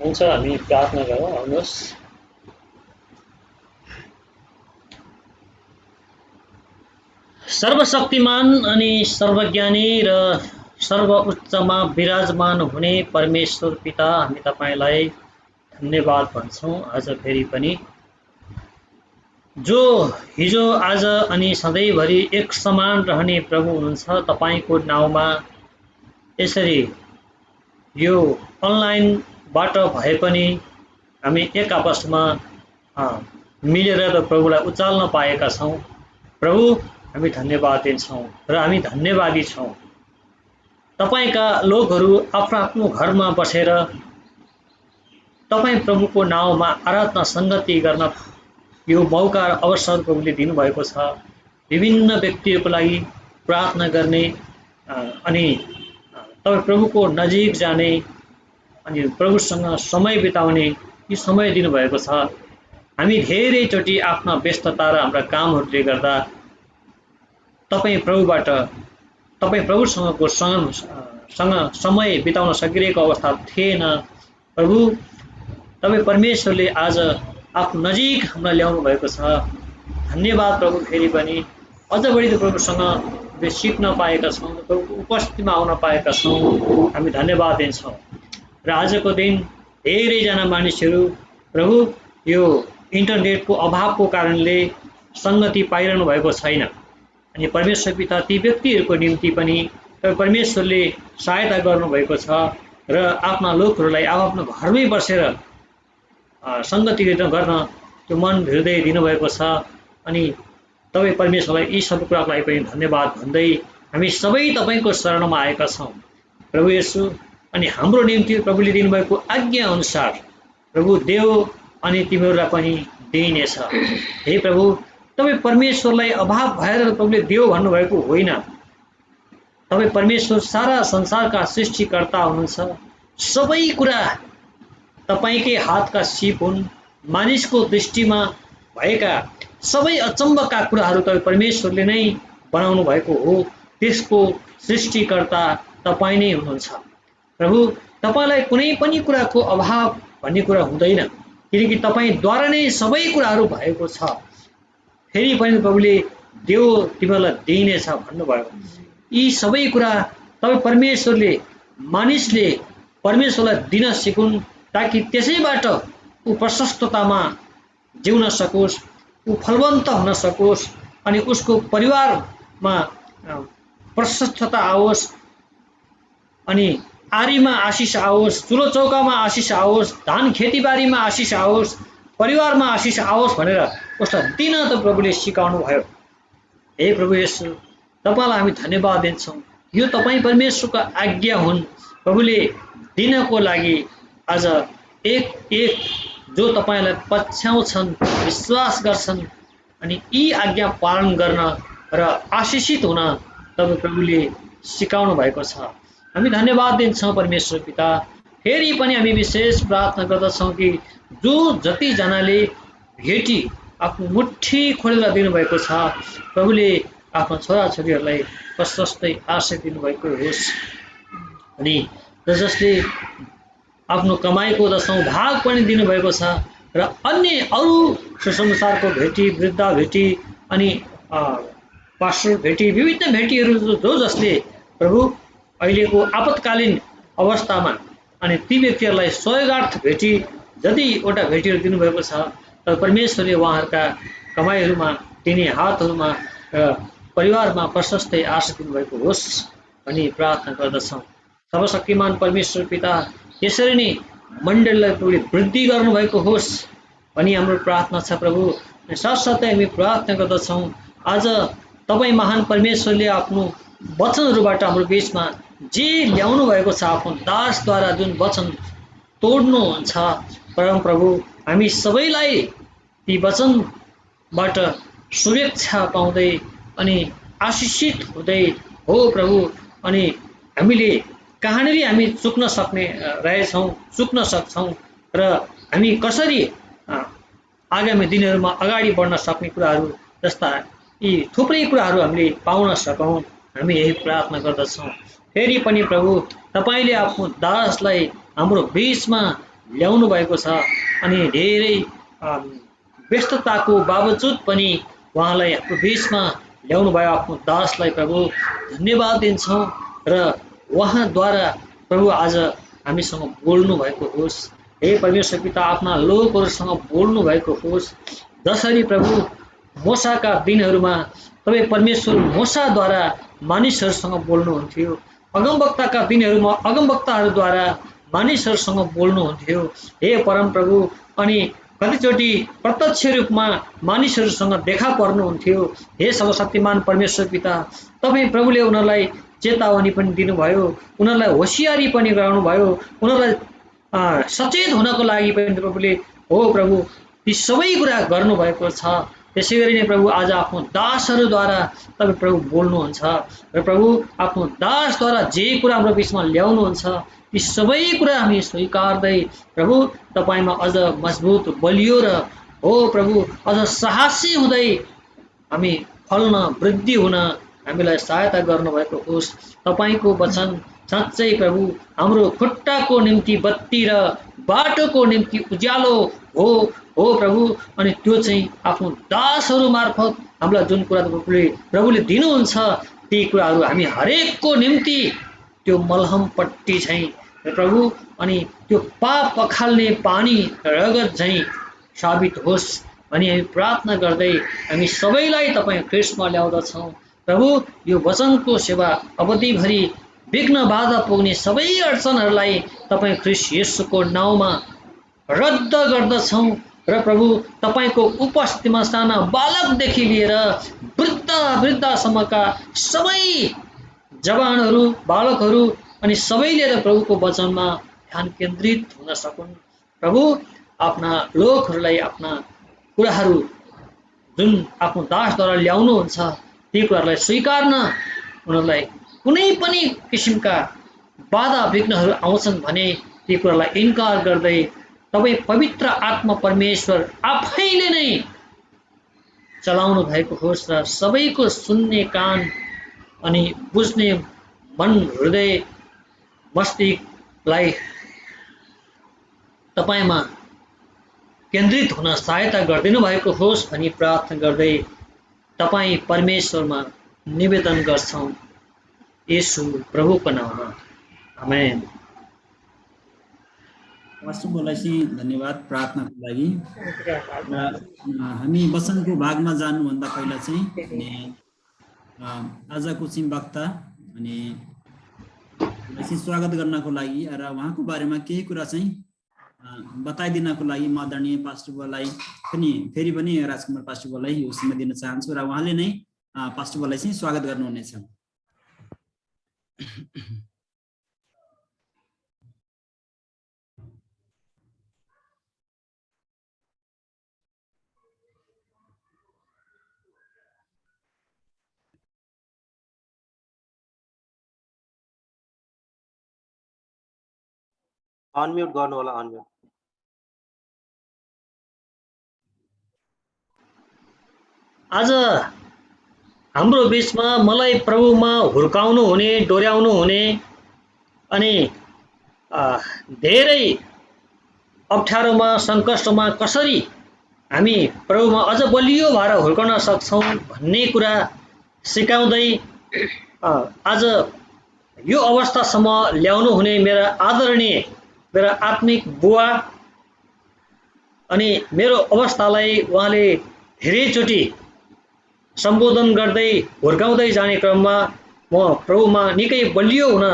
[SPEAKER 5] हुन्छ हामी प्रार्थना गरौँ आउनुहोस् सर्वशक्तिमान अनि सर्वज्ञानी र सर्व उच्चमा विराजमान हुने परमेश्वर पिता हामी तपाईलाई धन्यवाद भन्छौं आज फेरि पनि जो हिजो आज अनि सधैँभरि एक समान रहने प्रभु हुनुहुन्छ तपाईको नाउँमा यसरी यो अनलाइनबाट भए पनि हामी एक आपसमा मिलेर प्रभुलाई उचाल्न पाएका छौं प्रभु हामी धन्यवाद दिन्छौं र हामी धन्यवादी छौं तपाईका लोकहरू आफ्नो आफ्नो घरमा बसेर तपाई प्रभुको नाउँमा आराधना संगति गर्न यो मौका र अवसर प्रभुले दिनुभएको छ विभिन्न व्यक्तिहरूको लागि प्रार्थना गर्ने अनि तपाई प्रभुको नजिक जाने अनि प्रभुसँग समय बिताउने यो समय दिनुभएको छ हामी धेरैचोटि आफ्ना व्यस्तता र हाम्रा कामहरूले गर्दा तपाई प्रभुसँगको समय बिताउन सकिरहेको अवस्था थिएन प्रभु तपाई परमेश्वरले आज आफ्नो नजिक हामीलाई ल्याउनु भएको छ धन्यवाद प्रभु फेरि पनि अझ बढी प्रभुसँग सिक्न पाएका छौं प्रभुको उपस्थितिमा आउन पाएका छौं हामी धन्यवाद दिन्छौं र आजको दिन धेरैजना मानिसहरू प्रभु यो इन्टरनेटको अभावको कारणले संगति पाइरहनु भएको छैन अनि परमेश्वर पिता ती व्यक्तिहरूको निम्ति पनि परमेश्वरले सहायता गर्नुभएको छ र आफ्ना लोकहरूलाई आफ्नो घरमै बसेर संगति गर्न त्यो मन हृदय दिनुभएको छ अनि तपाई परमेश्वरलाई यी सब कुराको लागि पनि धन्यवाद भन्दै हामी सबै तपाईको शरणमा आएका छौं प्रभु येशू अनि हाम्रो निम्ति प्रभुले दिनुभएको आज्ञा अनुसार प्रभु देव अनि तिमीहरूलाई पनि दिइनेछ हे प्रभु तपाई परमेश्वरलाई अभाव भएर प्रभुले देव भन्नुभएको होइन तपाई परमेश्वर सारा संसारका सृष्टिकर्ता हुनुहुन्छ सबै कुरा तपाईकै हातका सिप हुन् मानिसको दृष्टिमा भएका सबै अचम्मका कुराहरू तपाई परमेश्वरले नै बनाउनु भएको हो त्यसको सृष्टिकर्ता तपाई नै हुनुहुन्छ प्रभु तपाईलाई कुनै पनि कुराको अभाव भन्ने कुरा हुँदैन किनकि तपाईद्वारा नै सबै कुराहरू भएको छ फेरि पनि प्रभुले देव तिमीलाई दिइनेछ भन्नुभयो यी सबै कुरा तपाई परमेश्वरले मानिसले परमेश्वरलाई दिन सिकुन् ताकि त्यसैबाट ऊ प्रशस्ततामा जिउन सकोस् ऊ फलवन्त हुन सकोस् अनि उसको परिवारमा प्रशस्तता आओस् अनि आरीमा आशिष आओस् चुलो चौकामा आशिष आओस् धान खेतीबारीमा आशिष आओस् परिवारमा आशिष आओस् भनेर उसलाई दिन त प्रभुले सिकाउनु भयो हे प्रभु येशू तपाईलाई हामी धन्यवाद दिन्छौं यो तपाई परमेश्वरको आज्ञा हुन् प्रभुले दिनको लागि आज एक जो तपाईलाई पछ्याउँछन् विश्वास गर्छन् अनि यी आज्ञा पालन गर्न र आशिषित हुन तपाई प्रभुले सिकाउनु भएको छ हामी धन्यवाद दिन्छौं परमेश्वर पिता फेरि पनि हामी विशेष प्रार्थना गर्दछौँ कि जो जतिजनाले भेटी आफ्नो मुठी खोलेर दिनुभएको छ, प्रभुले आफ्ना छोराछोरीहरूलाई प्रशस्तै आशिष दिनुभएको होस्। अनि जसले आफ्नो कमाइको 10औं भाग पनि दिनुभएको छ र अन्य अरू सुसंसारको भेटी, वृद्ध भेटी अनि पास्टर भेटी, विभिन्न भेटीहरू जो जसले प्रभु अहिलेको आपतकालीन अवस्थामा अनि ती व्यक्तिहरूलाई सहयोगार्थ भेटी जतिवटा भेटीहरू दिनुभएको छ, तर परमेश्वरले उहाँहरूका कमाइहरूमा, तिनी हातहरूमा र परिवारमा प्रशस्तै आशिष दिनुभएको होस् भनी प्रार्थना गर्दछौँ। सर्वशक्तिमान परमेश्वर पिता, यसरी नै मण्डलीलाई प्रभुले वृद्धि गर्नुभएको होस् भनी हाम्रो प्रार्थना छ प्रभु। साथसाथै हामी प्रार्थना गर्दछौँ आज तपाईँ महान परमेश्वरले आफ्नो वचनहरूबाट हाम्रो बीचमा जे ल्याउनु भएको छ, आफ्नो दासद्वारा जुन वचन तोड्नुहुन्छ परम प्रभु, हामी सबैलाई ती वचनबाट शुभेच्छा पाउँदै अनि आशिषित हुँदै हो प्रभु। अनि हामीले कहाँनिर हामी चुक्न सक्ने रहेछौँ, चुक्न सक्छौँ र हामी कसरी आगामी दिनहरूमा अगाडि बढ्न सक्ने कुराहरू जस्ता यी थुप्रै कुराहरू हामीले पाउन सकौँ, हामी यही प्रार्थना गर्दछौँ। फेरि पनि प्रभु, तपाईँले आफ्नो दासलाई हाम्रो बीचमा ल्याउनु भएको छ अनि धेरै व्यस्तताको बावजुद पनि उहाँलाई आफ्नो बीचमा ल्याउनु भयो। आफ्नो दासलाई प्रभु धन्यवाद दिन्छौँ र उहाँद्वारा प्रभु आज हामीसँग बोल्नु भएको होस्। हे परमेश्वर पिता, आफ्ना लोकहरूसँग बोल्नु भएको होस्। जसरी प्रभु मोसाका दिनहरूमा तपाईँ परमेश्वर मोसाद्वारा मानिसहरूसँग बोल्नुहुन्थ्यो, अगमवक्ताका दिनहरूमा अगमवक्ताहरूद्वारा मानिसहरूसँग बोल्नुहुन्थ्यो। हे परम प्रभु, अनि कतिचोटि प्रत्यक्ष रूपमा मानिसहरूसँग देखा पर्नुहुन्थ्यो। हे सर्वशक्तिमान परमेश्वर पिता, तपाईँ प्रभुले उनीहरूलाई चेतावनी पनि दिनुभयो, उनीहरूलाई होसियारी पनि गराउनुभयो, उनीहरूलाई सचेत हुनको लागि पनि प्रभुले हो प्रभु ती सबै कुरा गर्नुभएको छ। त्यसै गरी नै प्रभु आज आफ्नो दासहरूद्वारा तपाईँ प्रभु बोल्नुहुन्छ र प्रभु आफ्नो दासद्वारा जे कुरा हाम्रो बिचमा ल्याउनुहुन्छ ती सबै कुरा हामी स्वीकार्दै प्रभु तपाईँमा अझ मजबुत बलियो र हो प्रभु अझ साहसी हुँदै हामी फल्न वृद्धि हुन हामीलाई सहायता गर्नुभएको होस्। तपाईँको वचन साँच्चै प्रभु हाम्रो खुट्टाको निम्ति बत्ती र बाटोको निम्ति उज्यालो हो प्रभु। अनि त्यो चाहिँ आफ्नो दासहरू मार्फत हामीलाई जुन कुरा प्रभुले दिनुहुन्छ ती कुराहरू हामी हरेकको निम्ति त्यो मलहम पट्टी चाहिँ प्रभु अनि त्यो पाप पखाल्ने पानी रगत चाहिँ साबित होस् अनि हामी प्रार्थना गर्दै हामी सबैलाई तपाईँ ख्रीष्टमा ल्याउँदछौँ प्रभु। यो वचनको सेवा अवधिभरि विघ्न बाधा पुग्ने सबै अडचनहरूलाई तपाईँ ख्रीष्ट येशूको नाउँमा रद्द गर्दछौँ र प्रभु तपाईँको उपस्थितिमा साना बालकदेखि लिएर वृद्धसम्मका सबै जवानहरू, बालकहरू अनि सबैले प्रभुको वचनमा ध्यान केन्द्रित हुन सकुन्। प्रभु आफ्ना लोकहरूलाई आफ्ना कुराहरू जुन आफ्नो दासद्वारा ल्याउनुहुन्छ ती कुराहरूलाई स्वीकार्न उनीहरूलाई कुनै पनि किसिमका बाधा विघ्नहरू आउँछन् भने ती कुरालाई इन्कार गर्दै तपाईँ पवित्र आत्मा परमेश्वर आफैले नै चलाउनु भएको होस् र सबैको सुन्ने कान अनि बुझ्ने मन, हृदय, मस्तिष्कलाई तपाईँमा केन्द्रित हुन सहायता गरिदिनु भएको होस् भनी प्रार्थना गर्दै तपाईँ परमेश्वरमा निवेदन गर्छौँ येशू प्रभुको नाममा, आमेन।
[SPEAKER 2] पास्टरलाई चाहिँ धन्यवाद प्रार्थनाको लागि। र हामी वचनको भागमा जानुभन्दा पहिला चाहिँ आजको चाहिँ वक्ता अनि स्वागत गर्नको लागि र उहाँको बारेमा केही कुरा चाहिँ बताइदिनको लागि म आदरणीय पास्टर बुवालाई पनि फेरि पनि राजकुमार पास्टर बुवालाई यो समय दिन चाहन्छु र उहाँले नै पास्टर बुवालाई चाहिँ स्वागत गर्नुहुनेछ।
[SPEAKER 6] अनम्युट गर्नु होला, अनम्युट।
[SPEAKER 5] आज हाम्रो बिचमा मलाई प्रभुमा हुर्काउनु हुने, डोर्याउनु हुने अनि धेरै अप्ठ्यारोमा सङ्कष्टमा कसरी हामी प्रभुमा अझ बलियो भएर हुर्कन सक्छौँ भन्ने कुरा सिकाउँदै आज यो अवस्थासम्म ल्याउनु हुने मेरा आदरणीय, मेरा आत्मिक बुवा अनि मेरो अवस्थालाई उहाँले धेरैचोटि सम्बोधन गर्दै हुर्काउँदै जाने क्रममा म प्रभुमा निकै बलियो हुन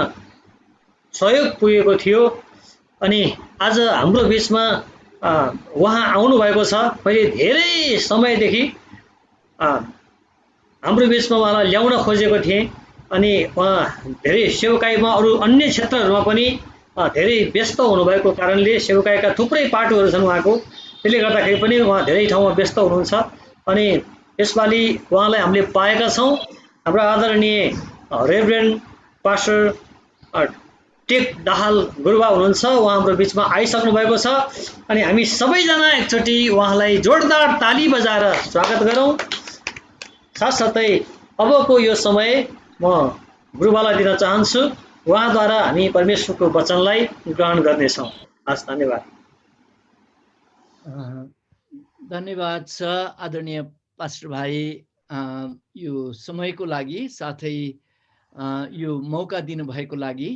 [SPEAKER 5] सहयोग पुगेको थियो। अनि आज हाम्रो बिचमा उहाँ आउनुभएको छ। मैले धेरै समयदेखि हाम्रो बिचमा उहाँलाई ल्याउन खोजेको थिएँ। अनि उहाँ धेरै सेवकाईमा अरू अन्य क्षेत्रहरूमा पनि धेरै व्यस्त हुनुभएको कारणले सेवकाईका थुप्रै पाटोहरू छन् उहाँको, त्यसले गर्दाखेरि पनि उहाँ धेरै ठाउँमा व्यस्त हुनुहुन्छ। अनि यसपालि उहाँलाई हामीले पाएका छौँ। हाम्रो आदरणीय रेभरेन्ड पास्टर टेक दाहाल गुरुबा हुनुहुन्छ, उहाँ हाम्रो बिचमा आइसक्नु भएको छ। अनि हामी सबैजना एकचोटि उहाँलाई जोरदार ताली बजाएर स्वागत गरौँ। साथसाथै अबको यो समय म गुरुबालाई दिन चाहन्छु। उहाँद्वारा हामी परमेश्वरको वचनलाई ग्रहण गर्नेछौँ। हस्, धन्यवाद।
[SPEAKER 7] धन्यवाद छ आदरणीय पास्टर भाइ, यो समयको लागि, साथै यो मौका दिनुभएको लागि।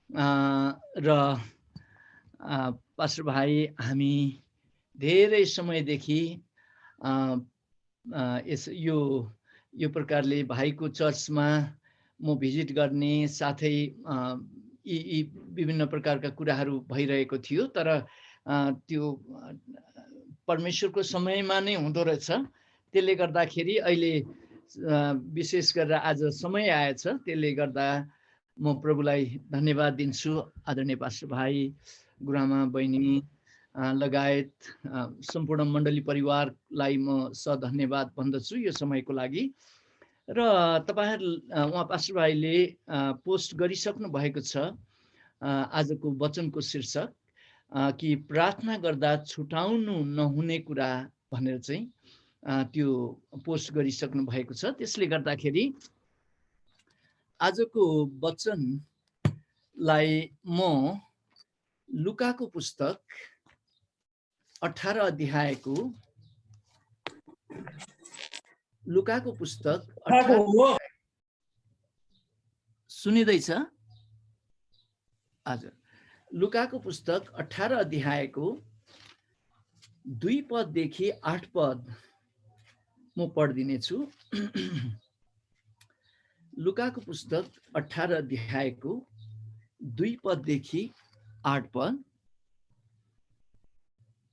[SPEAKER 7] र पास्टर भाइ, हामी धेरै समयदेखि यो प्रकारले भाइको चर्चमा म भिजिट गर्ने, साथै यी विभिन्न प्रकारका कुराहरू भइरहेको थियो। तर त्यो परमेश्वरको समयमा नै हुँदो रहेछ। त्यसले गर्दाखेरि अहिले विशेष गरेर आज समय आएछ। त्यसले गर्दा म प्रभुलाई धन्यवाद दिन्छु। आदरणीय पास्टर भाइ, गुरुआमा, बहिनी लगायत सम्पूर्ण मण्डली परिवारलाई म सधन्यवाद भन्दछु यो समयको लागि। र तपाईँहरू उहाँ पास्टर भाइले पोस्ट गरिसक्नु भएको छ आजको वचनको शीर्षक कि प्रार्थना गर्दा छुटाउनु नहुने कुरा भनेर चाहिँ त्यो पोस्ट गरिसक्नु भएको छ। त्यसले गर्दाखेरि आजको वचनलाई म लुकाको पुस्तक 18 अध्यायको सुनिँदैछ? हजुर, लुकाको पुस्तक 18 अध्यायको 2 पददेखि 8 पद म पढिदिनेछु। लुकाको पुस्तक 18 अध्यायको 2 पददेखि 8 पद।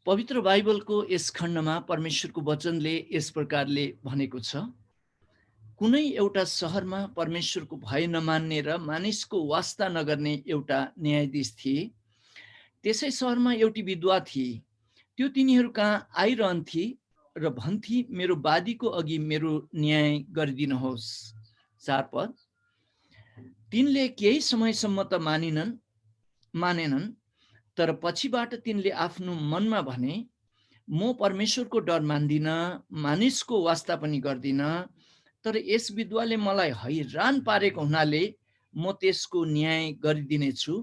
[SPEAKER 7] पवित्र बाइबलको यस खण्डमा परमेश्वरको वचनले यस प्रकारले भनेको छ, कुनै एउटा सहरमा परमेश्वरको भय नमान्ने र मानिसको वास्ता नगर्ने एउटा न्यायाधीश थिए। त्यसै सहरमा एउटी विधवा थिए। त्यो तिनीहरू कहाँ आइरहन्थी र भन्थी, मेरो बादीको अघि मेरो न्याय गरिदिनुहोस्। 4 पद। तिनले केही समयसम्म त मानेनन्, तर पछिबाट तिनले आफ्नो मनमा भने, म परमेश्वरको डर मान्दिन, मानिसको वास्ता पनि गर्दिन। तर यस विधवाले मलाई हैरान पारेको हुनाले म त्यसको न्याय गरिदिनेछु,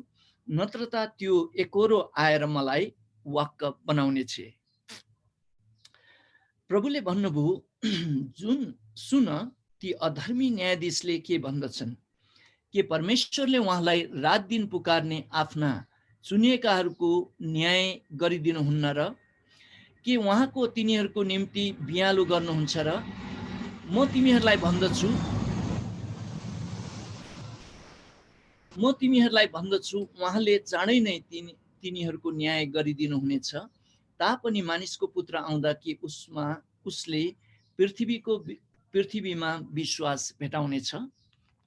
[SPEAKER 7] नत्र त त्यो एकोरो आएर मलाई वाक्क बनाउनेछ। प्रभुले भन्नुभयो, सुन, ती अधर्मी न्यायाधीशले के भन्दछन्। के परमेश्वरले उहाँलाई रात दिन पुकार्ने आफ्ना चुनिएकाहरूको न्याय गरिदिनुहुन्न र? के उहाँको तिनीहरूको निम्ति बियालो गर्नुहुन्छ र? म तिमीहरूलाई भन्दछु उहाँले चाँडै नै तिनीहरूको न्याय गरिदिनुहुनेछ। तापनि मानिसको पुत्र आउँदा के उसले पृथ्वीमा विश्वास भेटाउनेछ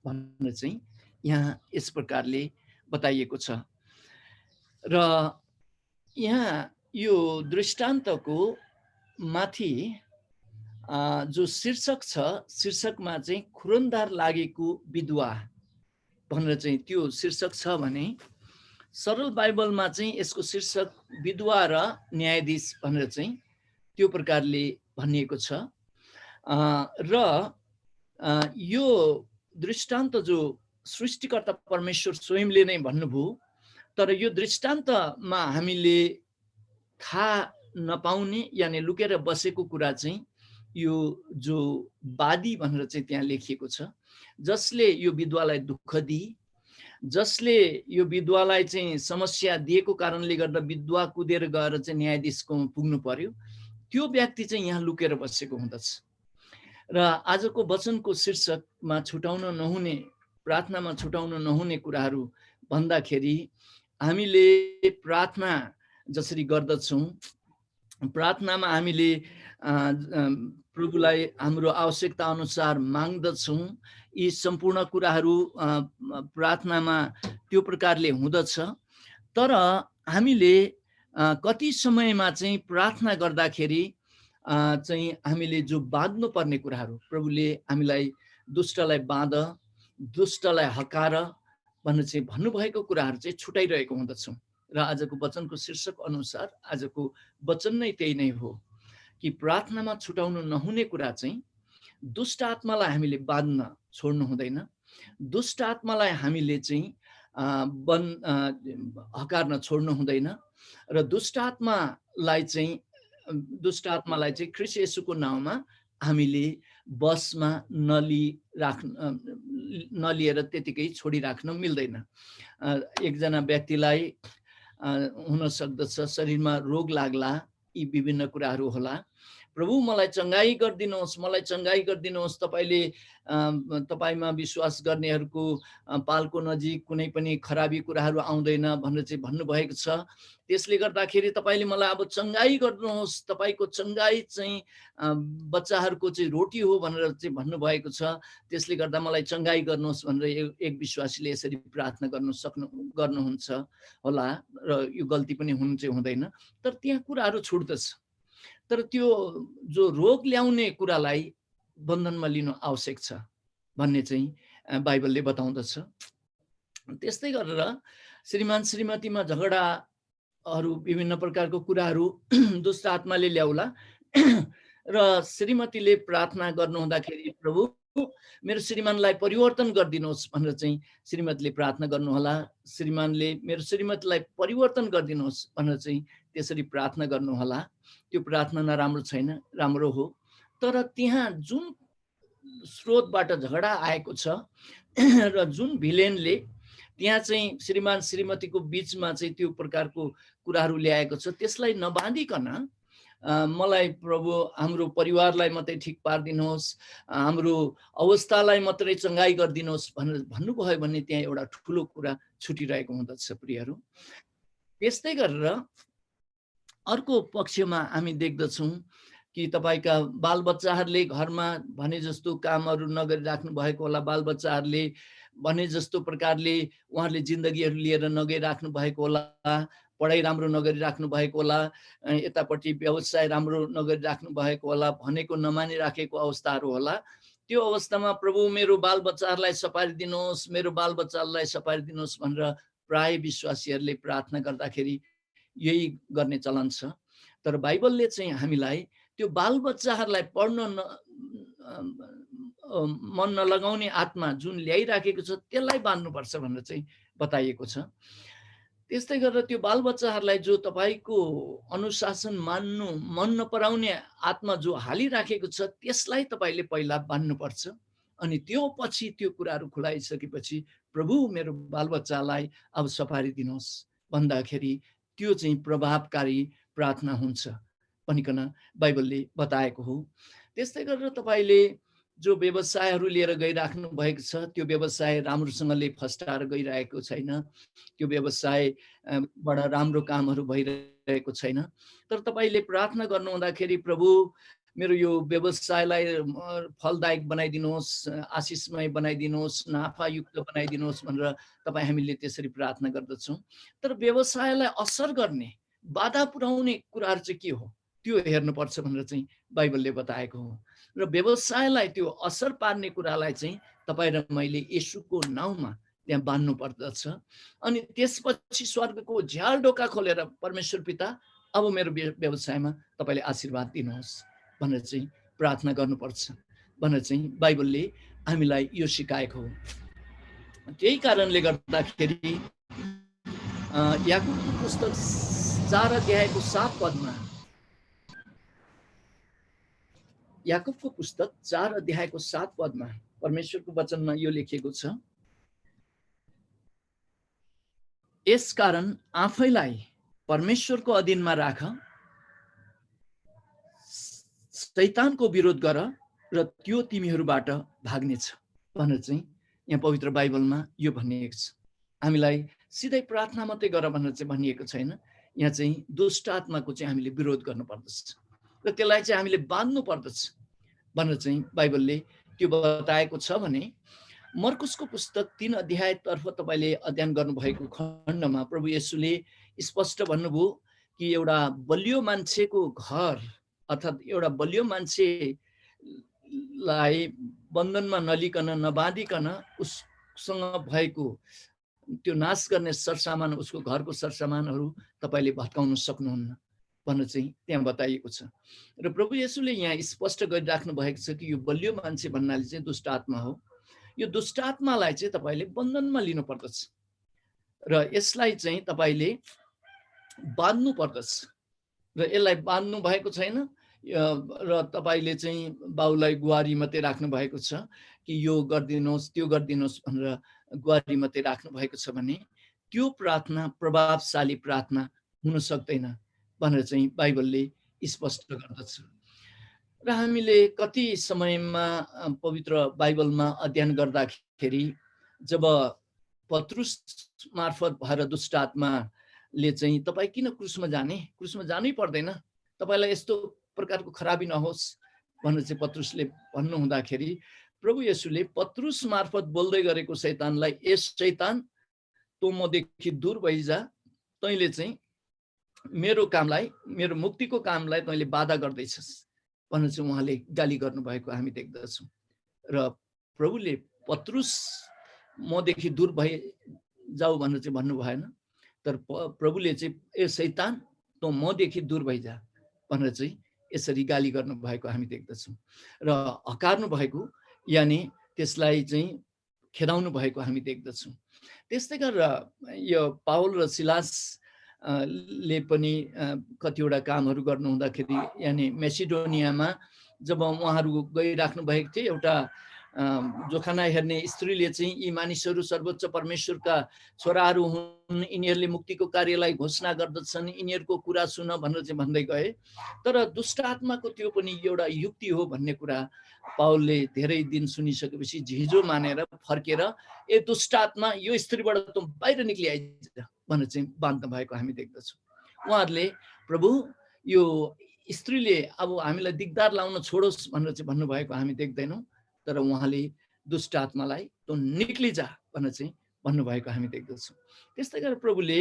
[SPEAKER 7] भनेर चाहिँ यहाँ यस प्रकारले बताइएको छ। र यहाँ यो दृष्टान्तको माथि जो शीर्षक छ, शीर्षकमा चाहिँ खुरन्दार लागेको विधवा भनेर चाहिँ त्यो शीर्षक छ भने सरल बाइबलमा चाहिँ यसको शीर्षक विधवा र न्यायाधीश भनेर चाहिँ त्यो प्रकारले भनिएको छ। र यो दृष्टान्त जो सृष्टिकर्ता परमेश्वर स्वयंले नै भन्नुभयो, तर यो दृष्टान्तमा हामीले थाहा नपाउने यानि लुकेर बसेको कुरा चाहिँ यो जो वादी भनेर चाहिँ त्यहाँ लेखिएको छ, जसले यो विधवालाई दुःख दिए, जसले यो विधवालाई चाहिँ समस्या दिएको कारणले गर्दा विधवा कुदेर गएर चाहिँ न्यायाधीशको पुग्नु पर्यो, त्यो व्यक्ति चाहिँ यहाँ लुकेर बसेको हुँदछ। र आजको वचनको शीर्षकमा छुटाउन नहुने, प्रार्थनामा छुटाउन नहुने कुराहरू भन्दाखेरि हामीले प्रार्थना जसरी गर्दछौँ, प्रार्थनामा हामीले प्रभुलाई हाम्रो आवश्यकता अनुसार माग्दछौँ, यी सम्पूर्ण कुराहरू प्रार्थनामा त्यो प्रकारले हुँदछ। तर हामीले कति समयमा चाहिँ प्रार्थना गर्दाखेरि चाहिँ हामीले जो बाँध्नु पर्ने कुराहरू, प्रभुले हामीलाई दुष्टलाई बाँध, दुष्टलाई हकार भनेर चाहिँ भन्नुभएको कुराहरू चाहिँ छुटाइरहेको हुँदछौँ। र आजको वचनको शीर्षक अनुसार आजको वचन नै त्यही नै हो कि प्रार्थनामा छुटाउनु नहुने कुरा चाहिँ दुष्ट आत्मालाई हामीले बाँध्न छोड्नु हुँदैन, दुष्ट आत्मालाई हामीले चाहिँ हकार्न छोड्नु हुँदैन, र दुष्ट आत्मालाई चाहिँ ख्रीष्ट येशूको नाउँमा हामीले बसमा नलिएर त्यतिकै छोडिराख्न मिल्दैन। एकजना व्यक्तिलाई हुन सक्दछ शरीरमा रोग लाग्ला, यी विभिन्न कुराहरू होला, प्रभु मलाई चङ्गाई गरिदिनुहोस्, मलाई चङ्गाई गरिदिनुहोस्, तपाईमा विश्वास गर्नेहरूको पालको नजिक कुनै पनि खराबी कुराहरू आउँदैन भनेर चाहिँ भन्नुभएको छ। त्यसले गर्दाखेरि तपाईँले मलाई अब चङ्गाई गर्नुहोस्, तपाईँको चङ्गाई चाहिँ बच्चाहरूको चाहिँ रोटी हो भनेर चाहिँ भन्नुभएको छ, त्यसले गर्दा मलाई चङ्गाई गर्नुहोस् भनेर एक विश्वासीले यसरी प्रार्थना गर्नुहुन्छ होला, र यो गल्ती पनि हुनु चाहिँ हुँदैन। तर त्यहाँ कुराहरू छुट्दछ, तर त्यो जो रोग ल्याउने कुरालाई बन्धनमा लिनु आवश्यक छ भन्ने चाहिँ बाइबलले बताउँदछ। त्यस्तै गरेर श्रीमान श्रीमतीमा झगडाहरू, विभिन्न प्रकारको कुराहरू दुष्ट आत्माले ल्याउला, र श्रीमतीले प्रार्थना गर्नुहुँदाखेरि प्रभु मेरो श्रीमानलाई परिवर्तन गरिदिनुहोस् भनेर चाहिँ श्रीमतीले प्रार्थना गर्नुहोला, श्रीमानले मेरो श्रीमतीलाई परिवर्तन गरिदिनुहोस् भनेर चाहिँ त्यसरी प्रार्थना गर्नुहोला। त्यो प्रार्थना नराम्रो छैन, राम्रो हो, तर त्यहाँ जुन स्रोतबाट झगडा आएको छ र जुन भिलेनले त्यहाँ चाहिँ श्रीमान श्रीमतीको बिचमा चाहिँ त्यो प्रकारको कुराहरू ल्याएको छ, त्यसलाई नबाँधिकन मलाई प्रभु हाम्रो परिवारलाई मात्रै ठिक पारिदिनुहोस्, हाम्रो अवस्थालाई मात्रै चङ्गाई गरिदिनुहोस् भनेर भन्नुभयो भने त्यहाँ एउटा ठुलो कुरा छुटिरहेको हुँदछ प्रियहरू। त्यस्तै गरेर अर्को पक्षमा हामी देख्दछौँ कि तपाईँका बालबच्चाहरूले घरमा भने जस्तो कामहरू नगरिराख्नु भएको होला, बालबच्चाहरूले भने जस्तो प्रकारले उहाँहरूले जिन्दगीहरू लिएर नगइराख्नु भएको होला, पढाइ राम्रो नगरिराख्नु भएको होला, यतापट्टि व्यवसाय राम्रो नगरिराख्नु भएको होला, भनेको नमानिराखेको अवस्थाहरू होला। त्यो अवस्थामा प्रभु मेरो बालबच्चाहरूलाई सपारिदिनुहोस्, मेरो बालबच्चालाई सपारिदिनुहोस् भनेर प्राय विश्वासीहरूले प्रार्थना गर्दाखेरि यही गर्ने चलन छ। तर बाइबलले चाहिँ हामीलाई त्यो बालबच्चाहरूलाई पढ्न मन नलगाउने आत्मा जुन ल्याइराखेको छ त्यसलाई बाँध्नुपर्छ भनेर चाहिँ बताइएको छ। त्यस्तै गरेर त्यो बालबच्चाहरूलाई जो तपाईँको अनुशासन मान्नु मन नपराउने आत्मा जो हालिराखेको छ त्यसलाई तपाईँले पहिला बाँध्नुपर्छ, अनि त्यो पछि त्यो कुराहरू खुलाइसकेपछि प्रभु मेरो बालबच्चालाई अब सपारिदिनुहोस् भन्दाखेरि त्यो चाहिँ प्रभावकारी प्रार्थना हुन्छ भनिकन बाइबलले बताएको हो। त्यस्तै गरेर तपाईँले जो व्यवसायहरू लिएर गइराख्नु भएको छ त्यो व्यवसाय राम्रोसँगले फस्टाएर गइरहेको छैन, त्यो व्यवसायबाट राम्रो कामहरू भइरहेको छैन, तर तपाईँले प्रार्थना गर्नुहुँदाखेरि प्रभु मेरो यो व्यवसायलाई फलदायक बनाइदिनुहोस्, आशिषमय बनाइदिनुहोस्, नाफायुक्त बनाइदिनुहोस् भनेर हामीले त्यसरी प्रार्थना गर्दछौँ। तर व्यवसायलाई असर गर्ने, बाधा पुर्याउने कुराहरू चाहिँ के हो त्यो हेर्नुपर्छ भनेर चाहिँ बाइबलले बताएको हो। र व्यवसायलाई त्यो असर पार्ने कुरालाई चाहिँ तपाईँ र मैले येशूको नाउँमा त्यहाँ बाँध्नु पर्दछ। अनि त्यसपछि स्वर्गको झ्याल ढोका खोलेर परमेश्वर पिता अब मेरो व्यवसायमा तपाईँले आशीर्वाद दिनुहोस् भनेर चाहिँ प्रार्थना गर्नुपर्छ भनेर चाहिँ बाइबलले हामीलाई यो सिकाएको हो। त्यही कारणले गर्दाखेरि याकुबको पुस्तक 4 अध्यायको 7 पदमा याकुबको पुस्तक 4 अध्यायको 7 पदमा परमेश्वरको वचनमा यो लेखिएको छ, यसकारण आफैलाई परमेश्वरको अधीनमा राख, शैतानको विरोध गर र त्यो तिमीहरूबाट भाग्नेछ भनेर चाहिँ यहाँ पवित्र बाइबलमा यो भनिएको छ। हामीलाई सिधै प्रार्थना मात्रै गर भनेर चाहिँ भनिएको छैन, यहाँ चाहिँ दुष्ट आत्माको चाहिँ हामीले विरोध गर्नुपर्दछ र त्यसलाई चाहिँ हामीले बाँध्नु पर्दछ भनेर चाहिँ बाइबलले त्यो बताएको छ। भने मर्कुसको पुस्तक 3 अध्यायतर्फ तपाईँले अध्ययन गर्नुभएको खण्डमा प्रभु येशूले स्पष्ट भन्नुभयो कि एउटा बलियो मान्छेको घर अर्थात् एउटा बलियो मान्छेलाई बन्धनमा नलिकन नबाँधिकन उससँग भएको त्यो नाश गर्ने सरसामान, उसको घरको सरसामानहरू तपाईँले भत्काउन सक्नुहुन्न भनेर चाहिँ त्यहाँ बताइएको छ। र प्रभु येशूले यहाँ स्पष्ट गरिराख्नु भएको छ कि यो बलियो मान्छे भन्नाले चाहिँ दुष्ट आत्मा हो। यो दुष्ट आत्मालाई चाहिँ तपाईँले बन्धनमा लिनु पर्दछ र यसलाई चाहिँ तपाईँले बाँध्नु पर्दछ र यसलाई बाँध्नु भएको छैन र तपाईँले चाहिँ बाउलाई गुहारी मात्रै राख्नु भएको छ कि यो गरिदिनुहोस् त्यो गरिदिनुहोस् भनेर गुहारी मात्रै राख्नु भएको छ भने त्यो प्रार्थना प्रभावशाली प्रार्थना हुन सक्दैन भनेर चाहिँ बाइबलले स्पष्ट गर्दछ। र हामीले कति समयमा पवित्र बाइबलमा अध्ययन गर्दाखेरि जब पत्रुस मार्फत भएर दुष्ट आत्माले चाहिँ तपाईँ किन क्रुसमा जानै पर्दैन, तपाईँलाई यस्तो प्रकारको खराबी नहोस् भनेर चाहिँ पत्रुसले भन्नु हुँदाखेरि प्रभु येशूले पत्रुस मार्फत बोल्दै गरेको शैतानलाई, यस शैतान तँ मदेखि दूर भइजा, तैँले चाहिँ मेरो कामलाई, मेरो मुक्तिको कामलाई तैँले बाधा गर्दैछस् भनेर चाहिँ उहाँले गाली गर्नुभएको हामी देख्दछौँ। र प्रभुले पत्रुस मदेखि दूर भए जाऊ भनेर चाहिँ भन्नु भएन, तर प्रभुले चाहिँ ए शैतान तँ मदेखि दूर भइजा भनेर चाहिँ यसरी गाली गर्नुभएको हामी देख्दछौँ र हकार्नु भएको, यानि त्यसलाई चाहिँ खेदाउनु भएको हामी देख्दछौँ। त्यस्तै गरेर यो पाउल र सिलास ले पनि कतिवटा कामहरू गर्नु हुँदाखेरि, यानि मेसिडोनियामा जब उहाँहरू गइराख्नु भएको थियो, एउटा जोखाना हेर्ने स्त्रीले चाहिँ यी मानिसहरू सर्वोच्च परमेश्वरका छोराहरू हुन्, यिनीहरूले मुक्तिको कार्यलाई घोषणा गर्दछन्, यिनीहरूको कुरा सुन भनेर चाहिँ भन्दै गए। तर दुष्ट आत्माको त्यो पनि एउटा युक्ति हो भन्ने कुरा पाउलले धेरै दिन सुनिसकेपछि झिझो मानेर फर्केर ए दुष्ट आत्मा यो स्त्रीबाट त बाहिर निक्ली आइज भनेर चाहिँ बाँध्नु भएको हामी देख्दछौँ। उहाँहरूले प्रभु यो स्त्रीले अब हामीलाई दिगदार लाउन छोडोस् भनेर चाहिँ भन्नुभएको हामी देख्दैनौँ, तर उहाँले दुष्ट आत्मालाई तँ निक्ली जा भनेर चाहिँ भन्नुभएको हामी देख्दछौँ। त्यस्तै गरेर प्रभुले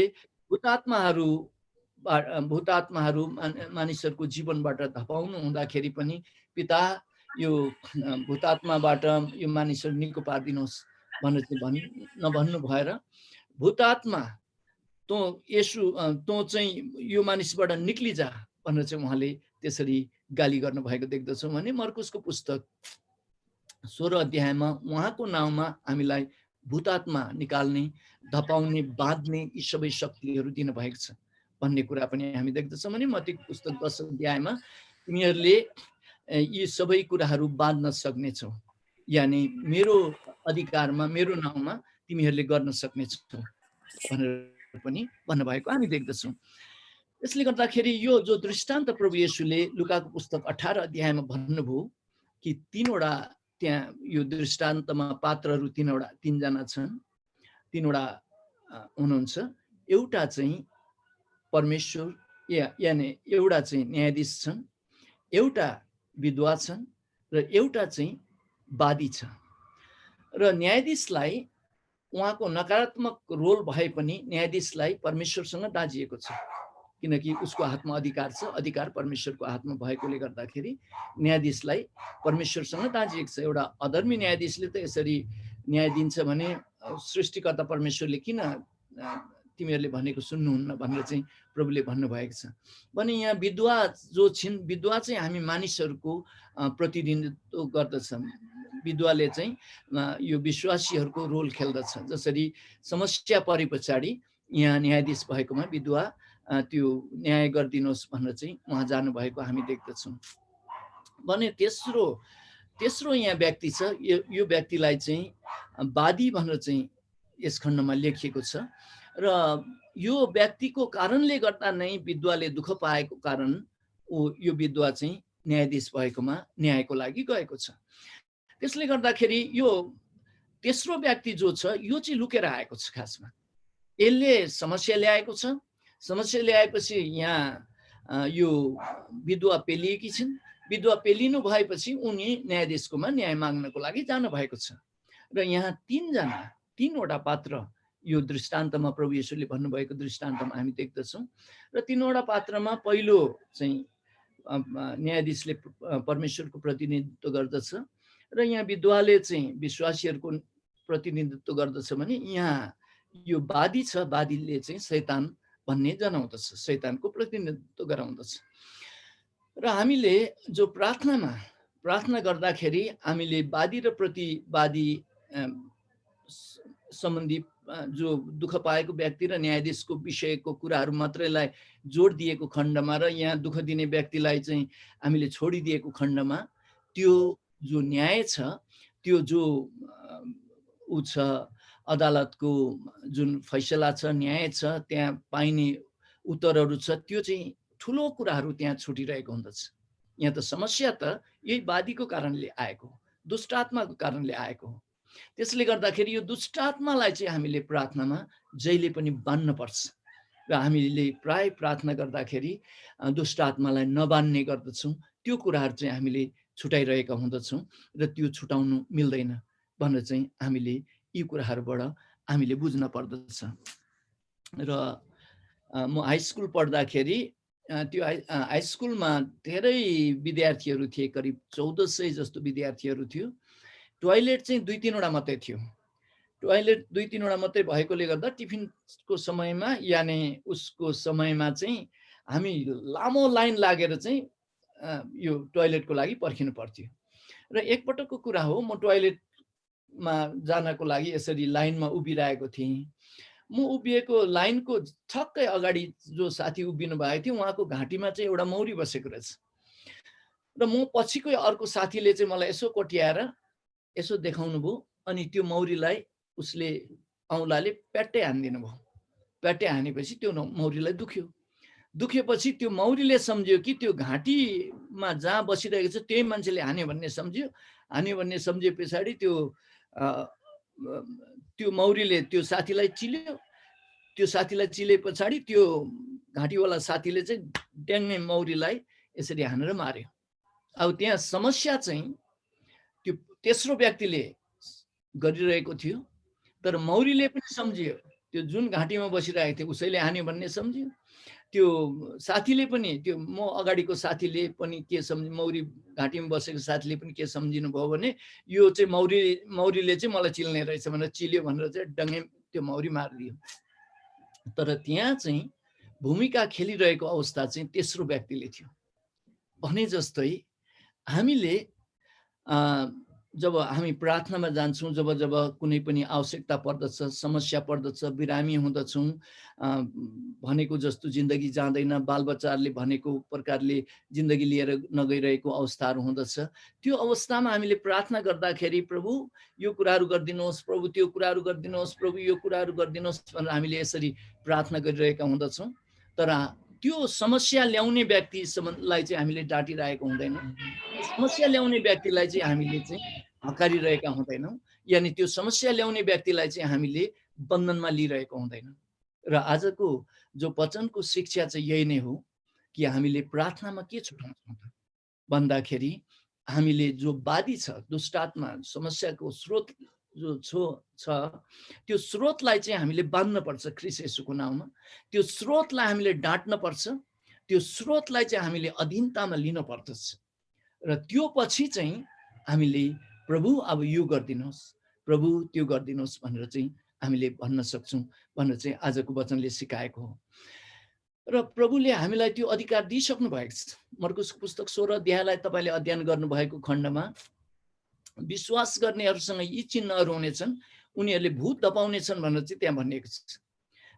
[SPEAKER 7] भूतात्माहरू मानिसहरूको जीवनबाट धपाउनु हुँदाखेरि पनि पिता यो भूतात्माबाट यो मानिसहरू निको पारिदिनुहोस् भनेर चाहिँ नभन्नु भएर भूतात्मा तँ चाहिँ यो मानिसबाट निक्ली जा भनेर चाहिँ उहाँले त्यसरी गाली गर्नुभएको देख्दछौँ। भने मर्कुसको पुस्तक 16 अध्यायमा उहाँको नाउँमा हामीलाई भूतात्मा निकाल्ने, धपाउने, बाँध्ने यी सबै शक्तिहरू दिनुभएको छ भन्ने कुरा पनि हामी देख्दछौँ। भने मत्तीको पुस्तक 10 अध्यायमा तिमीहरूले यी सबै कुराहरू बाँध्न सक्नेछौ, यानि मेरो अधिकारमा, मेरो नाउँमा तिमीहरूले गर्न सक्नेछौ भनेर पनि भन्नुभएको हामी देख्दछौँ। यसले गर्दाखेरि यो जो दृष्टान्त प्रभु येशूले लुकाको पुस्तक 18 अध्यायमा भन्नुभयो कि तीनवटा त्यहाँ यो दृष्टान्तमा पात्रहरू तीनजना छन्, तीनवटा हुनुहुन्छ। एउटा चाहिँ परमेश्वर यानि एउटा चाहिँ न्यायाधीश छन्, एउटा विधवा छन् र एउटा चाहिँ वादी छ। र न्यायाधीशलाई उहाँको नकारात्मक रोल भए पनि न्यायाधीशलाई परमेश्वरसँग दाँजिएको छ, किनकि उसको हातमा अधिकार छ, अधिकार परमेश्वरको हातमा भएकोले गर्दाखेरि न्यायाधीशलाई परमेश्वरसँग दाँजिएको छ। एउटा अधर्मी न्यायाधीशले त यसरी न्याय दिन्छ भने सृष्टिकर्ता परमेश्वरले किन तिमीहरूले भनेको सुन्नुहुन्न भनेर चाहिँ प्रभुले भन्नुभएको छ भने यहाँ विधवा जो छिन् विधवा चाहिँ हामी मानिसहरूको प्रतिनिधित्व गर्दछ विधवाले चाहिँ यो विश्वासीहरूको रोल खेल्दछ जसरी समस्या परे पछाडि यहाँ न्यायाधीश भएकोमा विधवा त्यो न्याय गरिदिनुहोस् भनेर चाहिँ उहाँ जानुभएको हामी देख्दछौँ भने तेस्रो यहाँ व्यक्ति छ यो व्यक्तिलाई चाहिँ वादी भनेर चाहिँ यस खण्डमा लेखिएको छ र यो व्यक्तिको कारणले गर्दा नै विधवाले दुःख पाएको कारण यो विधवा चाहिँ न्यायाधीश भएकोमा न्यायको लागि गएको छ त्यसले गर्दाखेरि यो तेस्रो व्यक्ति जो छ यो चाहिँ लुकेर आएको छ खासमा यसले समस्या ल्याएको छ समस्या ल्याएपछि यहाँ यो विधवा पेलिएकी छिन् विधवा पेलिनु भएपछि उनी न्यायाधीशकोमा न्याय माग्नको लागि जानु भएको छ र यहाँ तीनवटा पात्र यो दृष्टान्तमा प्रभु येशूले भन्नुभएको दृष्टान्तमा हामी देख्दछौँ र तीनवटा पात्रमा पहिलो चाहिँ न्यायाधीशले परमेश्वरको प्रतिनिधित्व गर्दछ र यहाँ विधवाले चाहिँ विश्वासीहरूको प्रतिनिधित्व गर्दछ भने यहाँ यो वादी छ वादीले चाहिँ शैतान भन्ने जनाउँदछ शैतानको प्रतिनिधित्व गराउँदछ र हामीले जो प्रार्थना गर्दाखेरि हामीले वादी र प्रतिवादी सम्बन्धी जो दुःख पाएको व्यक्ति र न्यायाधीशको विषयको कुराहरू मात्रैलाई जोड दिएको खण्डमा र यहाँ दुःख दिने व्यक्तिलाई चाहिँ हामीले छोडिदिएको खण्डमा त्यो जो न्याय छ त्यो जो ऊ छ अदालतको जुन फैसला छ न्याय छ त्यहाँ पाइने उत्तरहरू छ त्यो चाहिँ ठुलो कुराहरू त्यहाँ छुटिरहेको हुँदछ यहाँ त समस्या त यही वादीको कारणले आएको दुष्ट आत्माको कारणले आएको हो त्यसले गर्दाखेरि यो दुष्ट आत्मालाई चाहिँ हामीले प्रार्थनामा जहिले पनि बान्नु पर्छ र हामीले प्राय प्रार्थना गर्दाखेरि दुष्ट आत्मालाई नबान्ने गर्दछौँ त्यो कुराहरू चाहिँ हामीले छुटाइरहेका हुँदछौँ र त्यो छुटाउनु मिल्दैन भनेर चाहिँ हामीले यी कुराहरूबाट हामीले बुझ्न पर्दछ र म हाई स्कुल पढ्दाखेरि त्यो हाई स्कुलमा धेरै विद्यार्थीहरू थिए करिब 1400 जस्तो विद्यार्थीहरू थियो टोयलेट चाहिँ 2-3वटा मात्रै थियो टोयलेट 2-3वटा मात्रै भएकोले गर्दा टिफिनको समयमा यानि उसको समयमा चाहिँ हामी लामो लाइन लागेर चाहिँ यो टोयलेटको लागि पर्खिनु पर्थ्यो र एकपटकको कुरा हो म टोयलेटमा जानको लागि यसरी लाइनमा उभिरहेको थिएँ म उभिएको लाइनको ठक्कै अगाडि जो साथी उभिनु भएको थियो उहाँको घाँटीमा चाहिँ एउटा मौरी बसेको रहेछ र म पछिको अर्को साथीले चाहिँ मलाई यसो कोट्याएर यसो देखाउनु भयो अनि त्यो मौरीलाई उसले औँलाले प्याट्टै हानिदिनु भयो प्याट्टै हानेपछि त्यो मौरीलाई दुख्योपछि त्यो मौरीले सम्झ्यो कि त्यो घाँटीमा जहाँ बसिरहेको छ त्यही मान्छेले हान्यो भन्ने सम्झ्यो पछाडि त्यो मौरीले त्यो साथीलाई चिले पछाडि त्यो घाँटीवाला साथीले चाहिँ ड्याङ्गे मौरीलाई यसरी हानेर मार्यो अब त्यहाँ समस्या चाहिँ त्यो तेस्रो व्यक्तिले गरिरहेको थियो तर मौरीले पनि सम्झ्यो त्यो जुन घाँटीमा बसिरहेको थियो उसैले हान्यो भन्ने सम्झ्यो त्यो साथीले पनि त्यो म अगाडिको साथीले पनि के सम्झ मौरी घाँटीमा बसेको साथीले पनि के सम्झिनु भयो भने यो चाहिँ मौरीले चाहिँ मलाई चिल्ने रहेछ भनेर चिल्यो भनेर चाहिँ डङ्गे त्यो मौरी मारिदियो तर त्यहाँ चाहिँ भूमिका खेलिरहेको अवस्था चाहिँ तेस्रो व्यक्तिले थियो भने जस्तै हामीले जब हामी प्रार्थनामा जान्छौँ जब कुनै पनि आवश्यकता पर्दछ समस्या पर्दछ बिरामी हुँदछौँ भनेको जस्तो जिन्दगी जाँदैन बालबच्चाहरूले भनेको प्रकारले जिन्दगी लिएर नगइरहेको अवस्थाहरू हुँदछ त्यो अवस्थामा हामीले प्रार्थना गर्दाखेरि प्रभु यो कुराहरू गरिदिनुहोस् प्रभु त्यो कुराहरू गरिदिनुहोस् प्रभु यो कुराहरू गरिदिनुहोस् भनेर हामीले यसरी प्रार्थना गरिरहेका हुँदछौँ तर त्यो समस्या ल्याउने व्यक्तिलाई चाहिँ हामीले डाँटिरहेको हुँदैनौँ समस्या ल्याउने व्यक्तिलाई चाहिँ हामीले चाहिँ हकारिरहेका हुँदैनौँ यानि त्यो समस्या ल्याउने व्यक्तिलाई चाहिँ हामीले बन्धनमा लिइरहेको हुँदैनौँ र आजको जो वचनको शिक्षा चाहिँ यही नै हो कि हामीले प्रार्थनामा के छुटाउँछौँ त भन्दाखेरि हामीले जो वादी छ दुष्टात्मा समस्याको स्रोत जो छ त्यो स्रोतलाई चाहिँ हामीले बाँध्न पर्छ ख्रीष्ट येशूको नाममा त्यो स्रोतलाई हामीले डाँट्न पर्छ त्यो स्रोतलाई चाहिँ हामीले अधीनतामा लिन पर्दछ र त्यो पछि चाहिँ हामीले प्रभु अब यो गरिदिनुहोस् प्रभु त्यो गरिदिनुहोस् भनेर चाहिँ हामीले भन्न सक्छौँ भनेर चाहिँ आजको वचनले सिकाएको हो। र प्रभुले हामीलाई त्यो अधिकार दिइसक्नु भएको छ। मर्कुसको पुस्तक 16 अध्यायलाई तपाईँले अध्ययन गर्नुभएको खण्डमा विश्वास गर्नेहरूसँग यी चिन्हहरू हुनेछन्, उनीहरूले भूत धपाउनेछन् भनेर चाहिँ त्यहाँ भनिएको छ।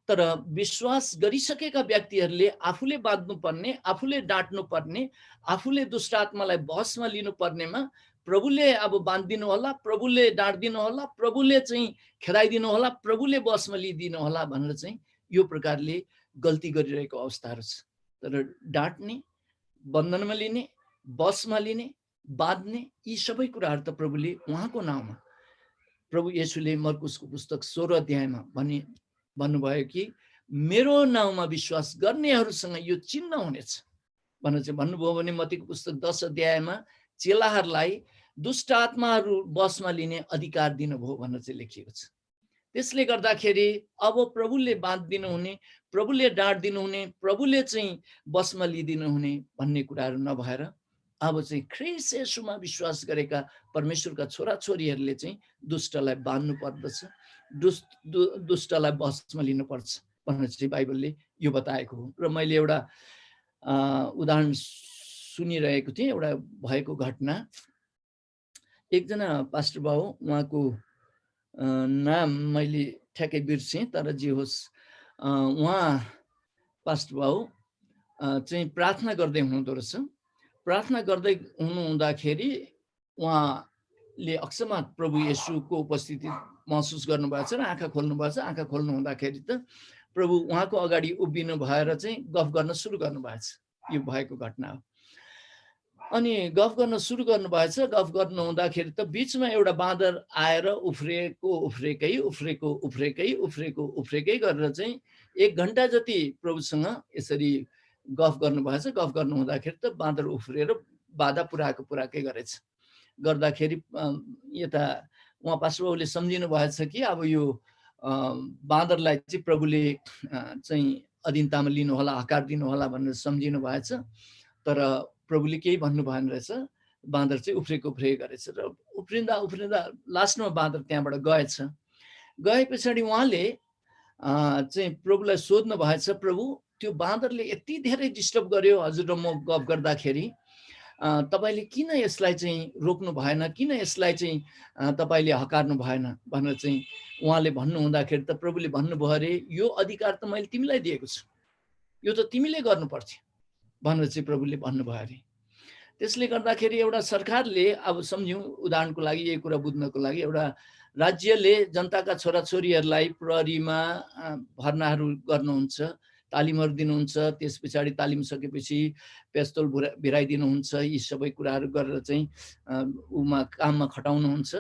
[SPEAKER 7] तर विश्वास गरिसकेका व्यक्तिहरूले आफूले बाँध्नुपर्ने, आफूले डाँट्नुपर्ने, आफूले दुष्ट आत्मालाई बहसमा लिनुपर्नेमा प्रभुले अब बाँधिदिनु होला, प्रभुले डाँटिदिनु होला, प्रभुले चाहिँ खेदाइदिनु होला, प्रभुले बसमा लिइदिनु होला भनेर चाहिँ यो प्रकारले गल्ती गरिरहेको अवस्थाहरू छ। तर डाँट्ने, बन्धनमा लिने, बसमा लिने, बाँध्ने यी सबै कुराहरू त प्रभुले उहाँको नाउँमा, प्रभु येशूले मर्कुसको पुस्तक 16 अध्यायमा भन्नुभयो कि मेरो नाउँमा विश्वास गर्नेहरूसँग यो चिन्ह हुनेछ भनेर चाहिँ भन्नुभयो भने मत्तीको पुस्तक 10 अध्यायमा चेलाहरूलाई दुष्ट आत्माहरू बसमा लिने अधिकार दिनुभयो भनेर चाहिँ लेखिएको छ। त्यसले गर्दाखेरि अब प्रभुले बाँधिदिनु हुने, प्रभुले डाँटिदिनु हुने, प्रभुले चाहिँ बसमा लिइदिनु हुने भन्ने कुराहरू नभएर अब चाहिँ ख्रीष्ट येशूमा विश्वास गरेका परमेश्वरका छोराछोरीहरूले चाहिँ दुष्टलाई बाँध्नु पर्दछ, दुष्टलाई बसमा लिनुपर्छ भनेर चाहिँ बाइबलले यो बताएको हो। र मैले एउटा उदाहरण सुनिरहेको थिएँ, एउटा भएको घटना। एकजना पास्टर बाबु, उहाँको नाम मैले ठ्याक्कै बिर्सेँ, तर जे होस् उहाँ पास्टर बाबु चाहिँ प्रार्थना गर्दै हुनुहुँदो रहेछ। प्रार्थना गर्दै हुनुहुँदाखेरि उहाँले अकस्मात प्रभु येशूको उपस्थिति महसुस गर्नुभएको छ र आँखा खोल्नुभएको छ। आँखा खोल्नु हुँदाखेरि त प्रभु उहाँको अगाडि उभिनु भएर चाहिँ गफ गर्न सुरु गर्नुभएको छ। यो भएको घटना हो। अनि गफ गर्न सुरु गर्नुभएछ। गफ गर्नु हुँदाखेरि त बिचमा एउटा बाँदर आएर उफ्रेकै गरेर चाहिँ 1 घन्टा जति प्रभुसँग यसरी गफ गर्नुभएछ। गफ गर्नु हुँदाखेरि त बाँदर उफ्रेर बाधा पुराएकै गरेछ। गर्दाखेरि यता उहाँ पास्टर बाबुले सम्झिनु भएछ कि अब यो बाँदरलाई चाहिँ प्रभुले चाहिँ अधीनतामा लिनु होला, आकार दिनु होला भनेर सम्झिनु भएछ। तर प्रभुले केही भन्नु भएन रहेछ। बाँदर चाहिँ उफ्रेको गरेछ र उफ्रिँदा लास्टमा बाँदर त्यहाँबाट गएछ। गए पछाडि उहाँले चाहिँ प्रभुलाई सोध्नु भएछ, प्रभु त्यो बाँदरले यति धेरै डिस्टर्ब गर्यो हजुर र म गफ गर्दाखेरि, तपाईले किन यसलाई चाहिँ रोक्नु भएन, किन यसलाई चाहिँ तपाईले हकार्नु भएन भनेर चाहिँ उहाँले भन्नु हुँदाखेरि त प्रभुले भन्नुभयो अरे यो अधिकार त मैले तिमीलाई दिएको छु, यो त तिमीले गर्नुपर्थ्यो भनेर चाहिँ प्रभुले भन्नुभयो अरे। त्यसले गर्दाखेरि एउटा सरकारले, अब सम्झौँ उदाहरणको लागि यही कुरा बुझ्नको लागि, एउटा राज्यले जनताका छोराछोरीहरूलाई प्रहरीमा भर्नाहरू गर्नुहुन्छ, तालिमहरू दिनुहुन्छ, त्यस पछाडि तालिम सकेपछि पेस्तोल भिराइदिनुहुन्छ, यी सबै कुराहरू गरेर चाहिँ काममा खटाउनुहुन्छ।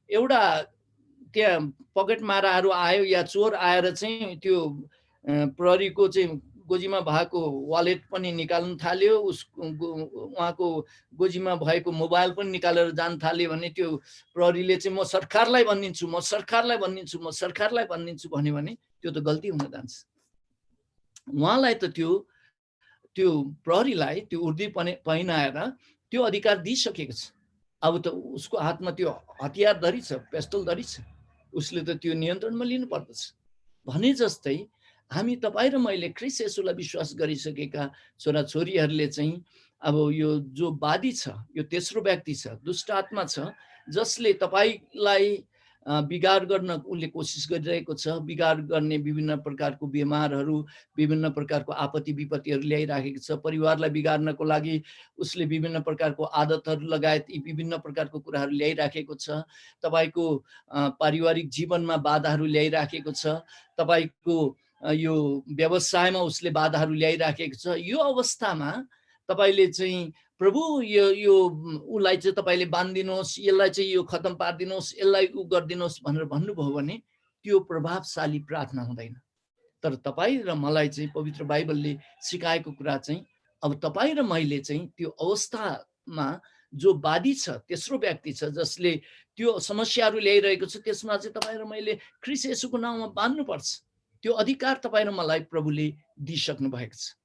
[SPEAKER 7] एउटा त्यहाँ पकेट माराहरू आयो या चोर आएर चाहिँ त्यो प्रहरीको चाहिँ गोजीमा भएको वालेट पनि निकाल्न थाल्यो, उहाँको गोजीमा भएको मोबाइल पनि निकालेर जान थाल्यो भने त्यो प्रहरीले चाहिँ म सरकारलाई भनिदिन्छु भन्यो भने त्यो त गल्ती हुन जान्छ। उहाँलाई त त्यो प्रहरीलाई त्यो उर्दी पहिनाएर त्यो अधिकार दिइसकेको छ। अब त उसको हातमा त्यो हतियार धरी छ, पेस्तोल धरी छ, उसले त त्यो नियन्त्रणमा लिनु पर्दछ। भने जस्तै हामी तपाईँ र मैले ख्रीष्ट येशूलाई विश्वास गरिसकेका छोराछोरीहरूले चाहिँ अब यो जो वादी छ, यो तेस्रो व्यक्ति छ, दुष्ट आत्मा छ, जसले तपाईलाई बिगार गर्न उसले कोसिस गरिरहेको छ, बिगार गर्ने विभिन्न प्रकारको बिमारहरू, विभिन्न प्रकारको आपत्ति विपत्तिहरू ल्याइराखेको छ, परिवारलाई बिगार्नको लागि उसले विभिन्न प्रकारको आदतहरू लगायत यी विभिन्न प्रकारको कुराहरू ल्याइराखेको छ, तपाईको पारिवारिक जीवनमा बाधाहरू ल्याइराखेको छ, तपाईको यो व्यवसायमा उसले बाधाहरू ल्याइराखेको छ। यो अवस्थामा तपाईले चाहिँ प्रभु यो उसलाई चाहिँ तपाईले बाँधिदिनुहोस्, यसलाई चाहिँ यो खत्तम पारिदिनुहोस्, यसलाई उ गरिदिनुहोस् भनेर भन्नुभयो भने त्यो प्रभावशाली प्रार्थना हुँदैन। तर तपाईँ र मलाई चाहिँ पवित्र बाइबलले सिकाएको कुरा चाहिँ अब तपाईँ र मैले चाहिँ त्यो अवस्थामा जो वादी छ, तेस्रो व्यक्ति छ, जसले त्यो समस्याहरू ल्याइरहेको छ, त्यसमा चाहिँ तपाईँ र मैले ख्रीष्ट येशूको नाउँमा बाँध्नुपर्छ। त्यो अधिकार तपाईँ र मलाई प्रभुले दिइसक्नु भएको छ।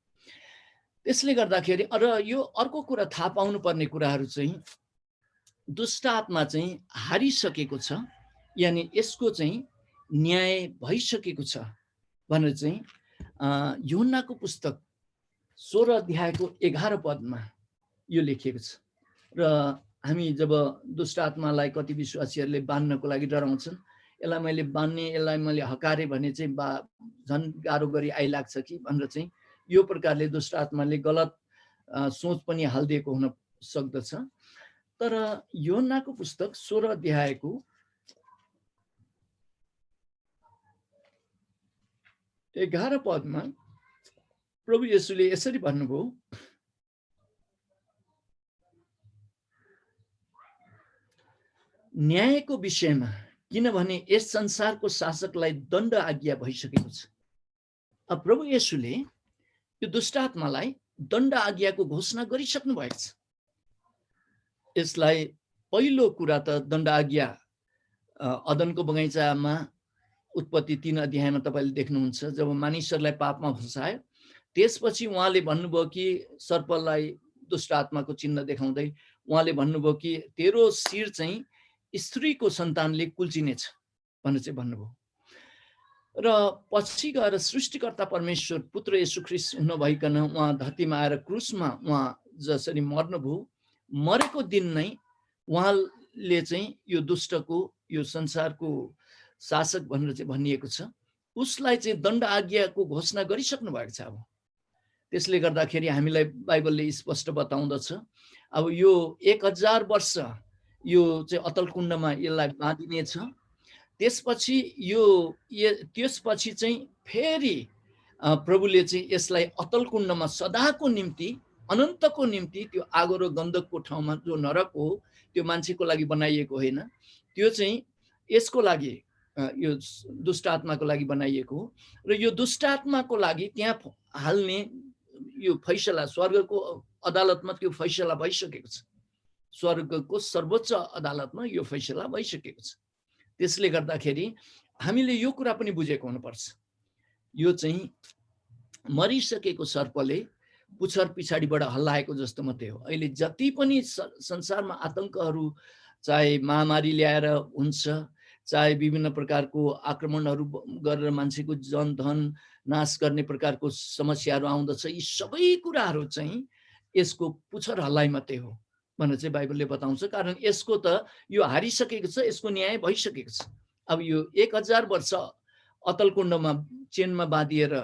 [SPEAKER 7] त्यसले गर्दाखेरि र यो अर्को कुरा थाहा पाउनुपर्ने कुराहरू चाहिँ दुष्ट आत्मा चाहिँ हारिसकेको छ यानि यसको चाहिँ न्याय भइसकेको छ भनेर चाहिँ यूहन्नाको पुस्तक 16 अध्यायको 11 पदमा यो लेखिएको छ। र हामी जब दुष्ट आत्मालाई कति विश्वासीहरूले बान्नको लागि डराउँछन्, यसलाई मैले बान्ने, यसलाई मैले हकारे भने चाहिँ झन् गाह्रो गरी आइलाग्छ कि भनेर चाहिँ यो प्रकारले दुष्ट आत्माले गलत सोच पनि हालिदिएको हुन सक्दछ। तर यूहन्नाको पुस्तक 16 अध्यायको 11 पदमा प्रभु येशूले यसरी भन्नुभयो, न्यायको विषयमा, किनभने यस संसारको शासकलाई दण्ड आज्ञा भइसकेको छ। अब प्रभु येशूले यो दुष्ट आत्मालाई दण्ड आज्ञाको घोषणा गरिसक्नु भएको छ। यसलाई पहिलो कुरा त दण्ड आज्ञा अदनको बगैँचामा उत्पत्ति 3 अध्यायमा तपाईँले देख्नुहुन्छ, जब मानिसहरूलाई पापमा फसायो त्यसपछि उहाँले भन्नुभयो कि सर्पलाई दुष्ट आत्माको चिन्ह देखाउँदै उहाँले भन्नुभयो कि तेरो शिर चाहिँ स्त्रीको सन्तानले कुल्चिनेछ भनेर चाहिँ भन्नुभयो। र पछि गएर सृष्टिकर्ता परमेश्वर पुत्र येशू ख्रीष्ट हुनभइकन उहाँ धरतीमा आएर क्रुसमा उहाँ जसरी मर्नुभयो, मरेको दिन नै उहाँले चाहिँ यो दुष्टको, यो संसारको शासक भनेर चाहिँ भनिएको छ, उसलाई चाहिँ दण्ड आज्ञाको घोषणा गरिसक्नु भएको छ। अब त्यसले गर्दाखेरि हामीलाई बाइबलले स्पष्ट बताउँदछ अब यो 1000 वर्ष यो चाहिँ अतल कुण्डमा यसलाई बाँधिनेछ। त्यसपछि चाहिँ फेरि प्रभुले चाहिँ यसलाई अतल कुण्डमा सदाको निम्ति, अनन्तको निम्ति त्यो आगो र गन्धकको ठाउँमा जो नरक हो त्यो मान्छेको लागि बनाइएको होइन, त्यो चाहिँ यसको लागि, यो दुष्ट आत्माको लागि बनाइएको हो। र यो दुष्ट आत्माको लागि त्यहाँ हाल्ने यो फैसला स्वर्गको अदालतमा त्यो फैसला भइसकेको छ। स्वर्गको सर्वोच्च अदालतमा यो फैसला भइसकेको छ। त्यसले गर्दाखेरि हामीले यो कुरा पनि बुझेको हुनुपर्छ, यो चाहिँ मरिसकेको सर्पले पुच्छर पछाडिबाट हल्लाएको जस्तो मात्रै हो। अहिले जति पनि संसारमा आतङ्कहरू, चाहे महामारी ल्याएर हुन्छ, चाहे विभिन्न प्रकारको आक्रमणहरू गरेर मान्छेको जनधन नाश गर्ने प्रकारको समस्याहरू आउँदछ, यी सबै कुराहरू चाहिँ यसको पुच्छर हल्लाइ मात्रै हो भनेर चाहिँ बाइबलले बताउँछ। कारण यसको त यो हारिसकेको छ, यसको न्याय भइसकेको छ। अब यो 1000 वर्ष अतल कुण्डमा चेनमा बाँधिएर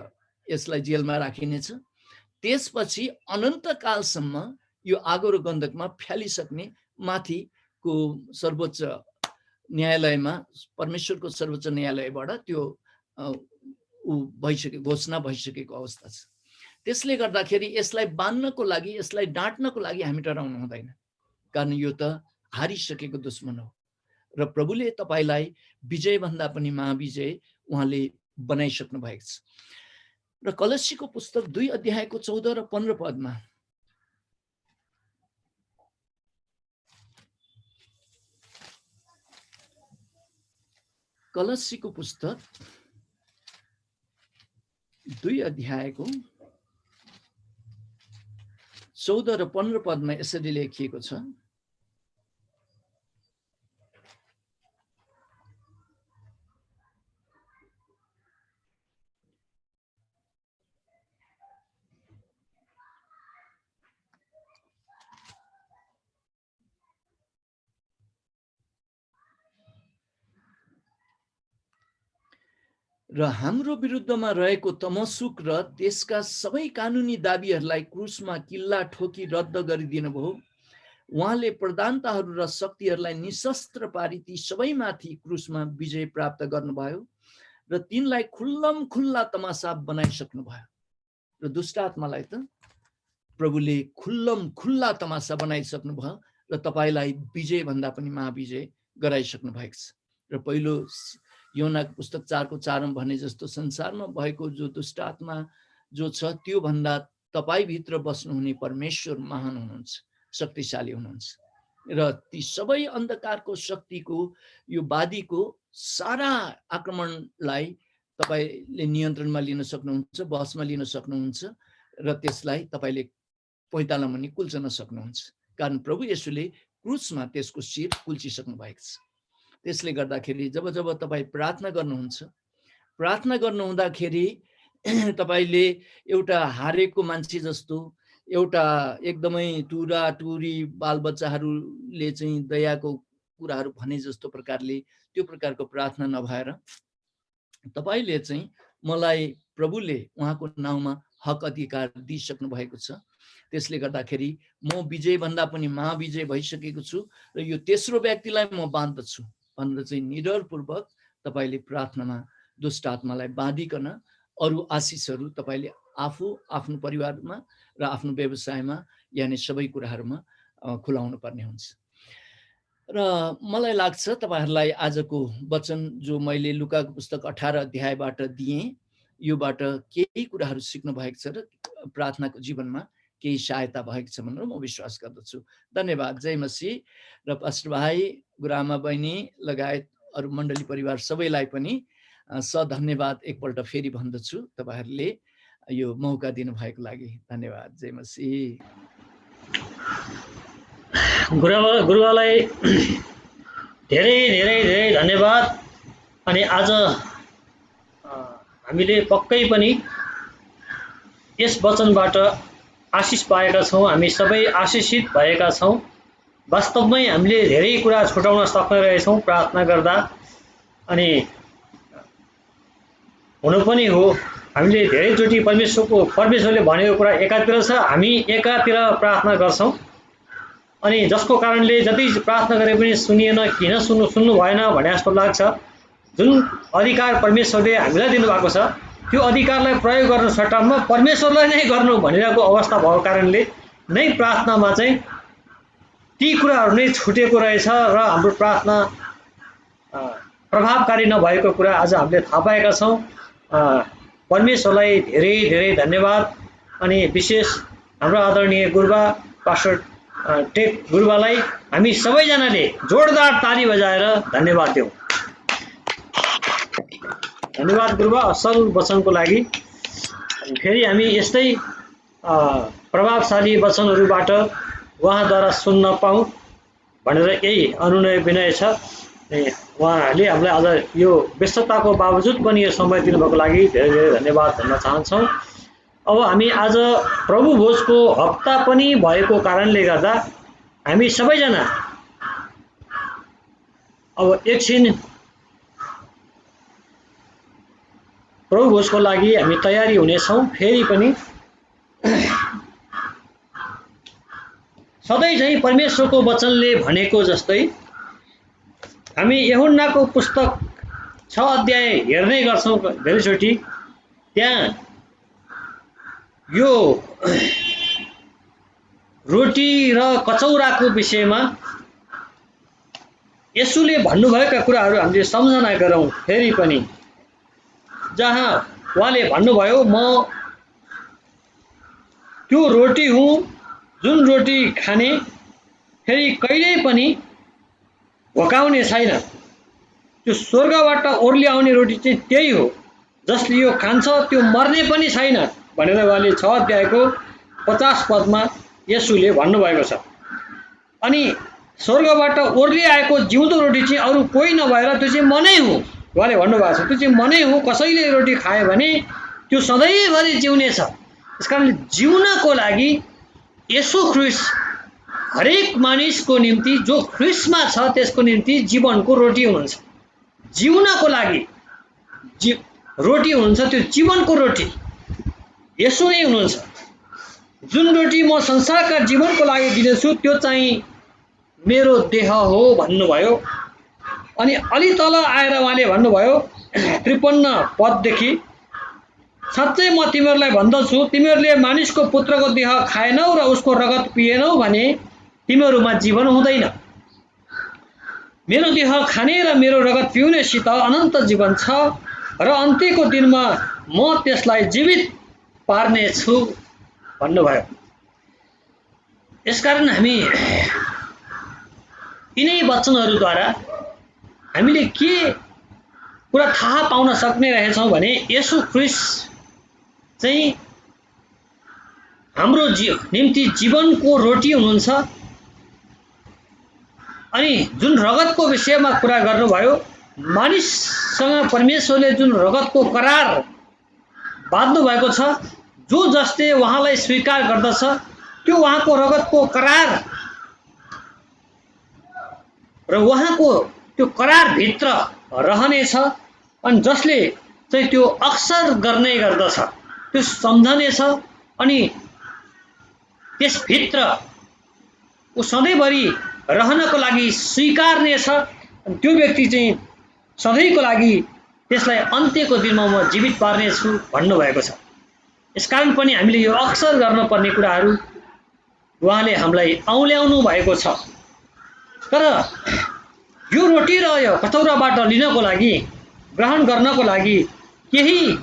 [SPEAKER 7] यसलाई जेलमा राखिनेछ। त्यसपछि अनन्त कालसम्म यो आगो र गन्धकमा फ्यालिसक्ने माथिको सर्वोच्च न्यायालयमा, परमेश्वरको सर्वोच्च न्यायालयबाट त्यो घोषणा भइसकेको अवस्था छ। त्यसले गर्दाखेरि यसलाई बान्नको लागि, यसलाई डाँट्नको लागि हामी डराउनु हुँदैन, कारण यो त हारिसकेको दुश्मन हो। र प्रभुले तपाईलाई विजयभन्दा पनि महाविजय उहाँले बनाइसक्नु भएको छ। र कलस्सीको पुस्तक 2 अध्यायको 14 र 15 पदमा कलस्सीको पुस्तक 2 अध्यायको 14 र 15 पदमा यसरी लेखिएको छ, र हाम्रो विरुद्धमा रहेको तमसुक र त्यसका सबै कानुनी दाबीहरूलाई क्रुसमा किल्ला ठोकी रद्द गरिदिनु भयो। उहाँले प्रधानताहरू र शक्तिहरूलाई निशस्त्र पारी ती सबैमाथि क्रुसमा विजय प्राप्त गर्नुभयो र तिनलाई खुल्लम खुल्ला तमासा बनाइसक्नु भयो। र दुष्ट आत्मालाई त प्रभुले खुल्लम खुल्ला तमासा बनाइसक्नु भयो र तपाईलाई विजय भन्दा पनि महाविजय गराइसक्नु भएको छ। र पहिलो यूहन्नाको पुस्तक 4 को 4 मा भने जस्तो संसारमा भएको जो दुष्ट आत्मा जो छ त्यो भन्दा तपाई भित्र बस्नुहुने परमेश्वर महान हुनुहुन्छ, शक्तिशाली हुनुहुन्छ। र ती सबै अन्धकारको शक्तिको यो वादीको सारा आक्रमणलाई तपाईले नियन्त्रणमा लिन सक्नुहुन्छ, बसमा लिन सक्नुहुन्छ र त्यसलाई तपाईले पैतालामा नि कुल्चन सक्नुहुन्छ। कारण प्रभु येशूले क्रुसमा त्यसको शिर कुल्चिसक्नु भएको छ। त्यसले गर्दाखेरि जब जब तपाईँ प्रार्थना गर्नुहुन्छ, प्रार्थना गर्नुहुँदाखेरि तपाईँले एउटा हारेको मान्छे जस्तो, एउटा एकदमै टुरा टुरी बालबच्चाहरूले चाहिँ दयाको कुराहरू भने जस्तो प्रकारले त्यो प्रकारको प्रार्थना नभएर तपाईँले चाहिँ मलाई प्रभुले उहाँको नाउँमा हक अधिकार दिइसक्नु भएको छ, त्यसले गर्दाखेरि म विजयभन्दा पनि महाविजय भइसकेको छु र यो तेस्रो व्यक्तिलाई म बाँध्दछु भनेर चाहिँ निडरपूर्वक तपाईँले प्रार्थनामा दुष्ट आत्मालाई बाँधिकन अरू आशिषहरू तपाईँले आफू, आफ्नो परिवारमा र आफ्नो व्यवसायमा यानि सबै कुराहरूमा खुलाउनु पर्ने हुन्छ। र मलाई लाग्छ तपाईँहरूलाई आजको वचन जो मैले लुकाको पुस्तक 18 अध्यायबाट दिएँ, योबाट केही कुराहरू सिक्नु भएको छ र प्रार्थनाको जीवनमा केही सहायता भएको छ भनेर म विश्वास गर्दछु। धन्यवाद। जय मसीह। र पास्टर भाइ, गुरुआमा बहिनी लगायत अरू मण्डली परिवार सबैलाई पनि धन्यवाद एकपल्ट फेरि भन्दछु, तपाईँहरूले यो मौका दिनुभएको लागि। धन्यवाद। जय मसीह।
[SPEAKER 5] गुरुआलाई धेरै धेरै धेरै धन्यवाद। अनि आज हामीले पक्कै पनि यस वचनबाट आशिष पाएका छौँ, हामी सबै आशिषित भएका छौँ। वास्तवमै हामीले धेरै कुरा छुटाउन सक्ने रहेछौँ प्रार्थना गर्दा। अनि हुनु पनि हो, हामीले धेरैचोटि परमेश्वरले भनेको कुरा एकातिर छ, हामी एकातिर प्रार्थना गर्छौँ। अनि जसको कारणले जति प्रार्थना गरे पनि सुनिएन, किन सुन्नु भएन भने जस्तो लाग्छ। जुन अधिकार परमेश्वरले हामीलाई दिनुभएको छ त्यो अधिकारलाई प्रयोग गर्न सट्टामा परमेश्वरलाई नै गर्नु भनिरहेको अवस्था भएको कारणले नै प्रार्थनामा चाहिँ ती कुराहरू नै छुटेको रहेछ र हाम्रो प्रार्थना प्रभावकारी नभएको कुरा आज हामीले थाहा पाएका छौँ। परमेश्वरलाई धेरै धेरै धन्यवाद। अनि विशेष हाम्रो आदरणीय गुरुबा पास्टर टेक गुरुबालाई हामी सबैजनाले जोरदार ताली बजाएर धन्यवाद दिउँ। धन्यवाद गुरुबा असल वचनको लागि। फेरि हामी यस्तै प्रभावशाली वचनहरूबाट उहाँद्वारा सुन्न पाऊँ भनेर यही अनुनय विनय छ। उहाँहरूले हामीलाई आज यो व्यस्तताको बावजुद पनि यो समय दिनुभएको लागि धेरै धेरै धन्यवाद भन्न चाहन्छौँ। अब हामी आज प्रभु भोजको हप्ता पनि भएको कारणले गर्दा हामी सबैजना अब एकछिन प्रभु भोजको लागि हामी तयारी हुनेछौँ। फेरि पनि सधैँ चाहिँ परमेश्वरको वचनले भनेको जस्तै हामी यूहन्नाको पुस्तक 6 अध्याय हेर्ने गर्छौँ धेरैचोटि। त्यहाँ यो रोटी र कचौराको विषयमा येशूले भन्नुभएका कुराहरू हामीले सम्झना गरौँ। फेरि पनि जहाँ उहाँले भन्नुभयो, म त्यो रोटी हुँ जुन रोटी खाने फेरि कहिल्यै पनि भोकाउने छैन। त्यो स्वर्गबाट ओर्ली आउने रोटी चाहिँ त्यही हो, जसले यो खान्छ त्यो मर्ने पनि छैन भनेर उहाँले 6 अध्यायको 50 पदमा येशूले भन्नुभएको छ। अनि स्वर्गबाट ओर्ली आएको जिउँदो रोटी चाहिँ अरू कोही नभएर त्यो चाहिँ म नै हुँ उहाँले भन्नुभएको छ। त्यो चाहिँ म नै हुँ, कसैले रोटी खायो भने त्यो सधैँभरि जिउने छ। त्यसकारणले जिउनको लागि येशू ख्रीष्ट हरेक मानिसको निम्ति जो ख्रीष्टमा छ त्यसको निम्ति जीवनको रोटी हुनुहुन्छ। जिउनको लागि रोटी हुनुहुन्छ, त्यो जीवनको रोटी येशू नै हुनुहुन्छ। जुन रोटी म संसारका जीवनको लागि दिनेछु त्यो चाहिँ मेरो देह हो भन्नुभयो। अनि अलि तल आएर उहाँले भन्नुभयो 53 पददेखि, साँच्चै म तिमीहरूलाई भन्दछु, तिमीहरूले मानिसको पुत्रको देह खाएनौ र उसको रगत पिएनौ भने तिमीहरूमा जीवन हुँदैन। मेरो देह खाने र मेरो रगत पिउनेसित अनन्त जीवन छ र अन्त्यको दिनमा म त्यसलाई जीवित पार्नेछु भन्नुभयो। यसकारण हामी यिनै वचनहरूद्वारा हामीले के कुरा थाहा पाउन सक्ने रहेछौँ भने येशू ख्रीष्ट चाहिँ हाम्रो निम्ति जीवनको रोटी हुनुहुन्छ। अनि जुन रगतको विषयमा कुरा गर्नुभयो, मानिससँग परमेश्वरले जुन रगतको करार बाँध्नु भएको छ, जो जसले उहाँलाई स्वीकार गर्दछ त्यो उहाँको रगतको करार र उहाँको त्यो करारभित्र रहनेछ। अनि जसले चाहिँ त्यो अक्सर गर्ने गर्दछ त्यो सम्झनेछ अनि त्यसभित्र ऊ सधैँभरि रहनको लागि स्वीकार्नेछ। त्यो व्यक्ति चाहिँ सधैँको लागि त्यसलाई अन्त्यको दिनमा म जीवित पार्नेछु भन्नुभएको छ। यसकारण पनि हामीले यो अक्सर गर्नुपर्ने कुराहरू उहाँले हामीलाई औल्याउनु भएको छ। तर यो रोटी र यो कचौराबाट लिनको लागि, ग्रहण गर्नको लागि केही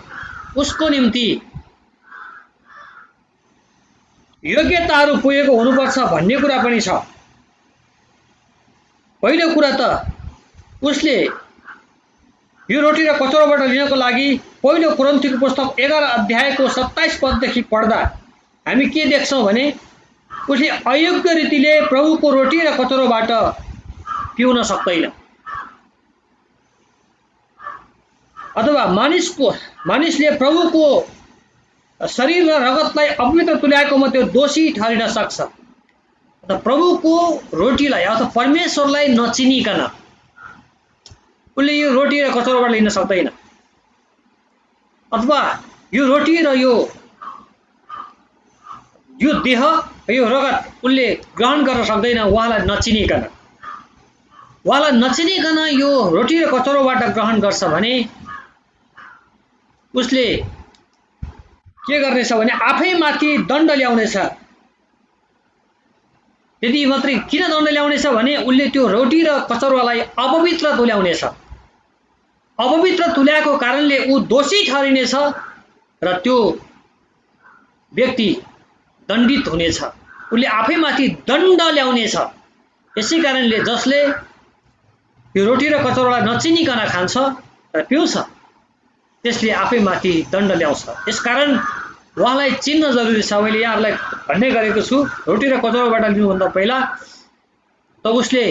[SPEAKER 5] उसको निम्ति योग्यताहरू पुगेको हुनुपर्छ भन्ने कुरा पनि छ। पहिलो कुरा त उसले यो रोटी र कचौराबाट लिनको लागि पहिलो कोरिन्थीको पुस्तक 11 अध्यायको 27 पददेखि पढ्दा हामी के देख्छौँ भने उसले अयोग्य रीतिले प्रभुको रोटी र कचौराबाट पिउन सक्दैन, अथवा मानिसले प्रभुको शरीर र रगतलाई अपवित्र तुल्याएकोमा त्यो दोषी ठहरिन सक्छ। प्रभुको रोटीलाई अथवा परमेश्वरलाई नचिनिकन उसले यो रोटी र कचौराबाट लिन सक्दैन, अथवा यो रोटी र यो देह यो रगत उसले ग्रहण गर्न सक्दैन उहाँलाई नचिनिकन। उहाँलाई नचिनिकन यो रोटी र कचौराबाट ग्रहण गर्छ भने उसले के गर्नेछ भने आफैमाथि दण्ड ल्याउनेछ। यदि मात्रै किन दण्ड ल्याउनेछ भने उसले त्यो रोटी र कचौरालाई अपवित्र तुल्याउनेछ। अपवित्र तुल्याएको कारणले ऊ दोषी ठहरिनेछ र त्यो व्यक्ति दण्डित हुनेछ। उसले आफैमाथि दण्ड ल्याउनेछ। यसै कारणले जसले यो रोटी र कचौरालाई नचिनिकन खान्छ र पिउँछ त्यसले आफैमाथि दण्ड ल्याउँछ। यसकारण उहाँलाई चिन्न जरुरी छ। मैले यहाँहरूलाई भन्ने गरेको छु, रोटी र कचौराबाट लिनुभन्दा पहिला त उसले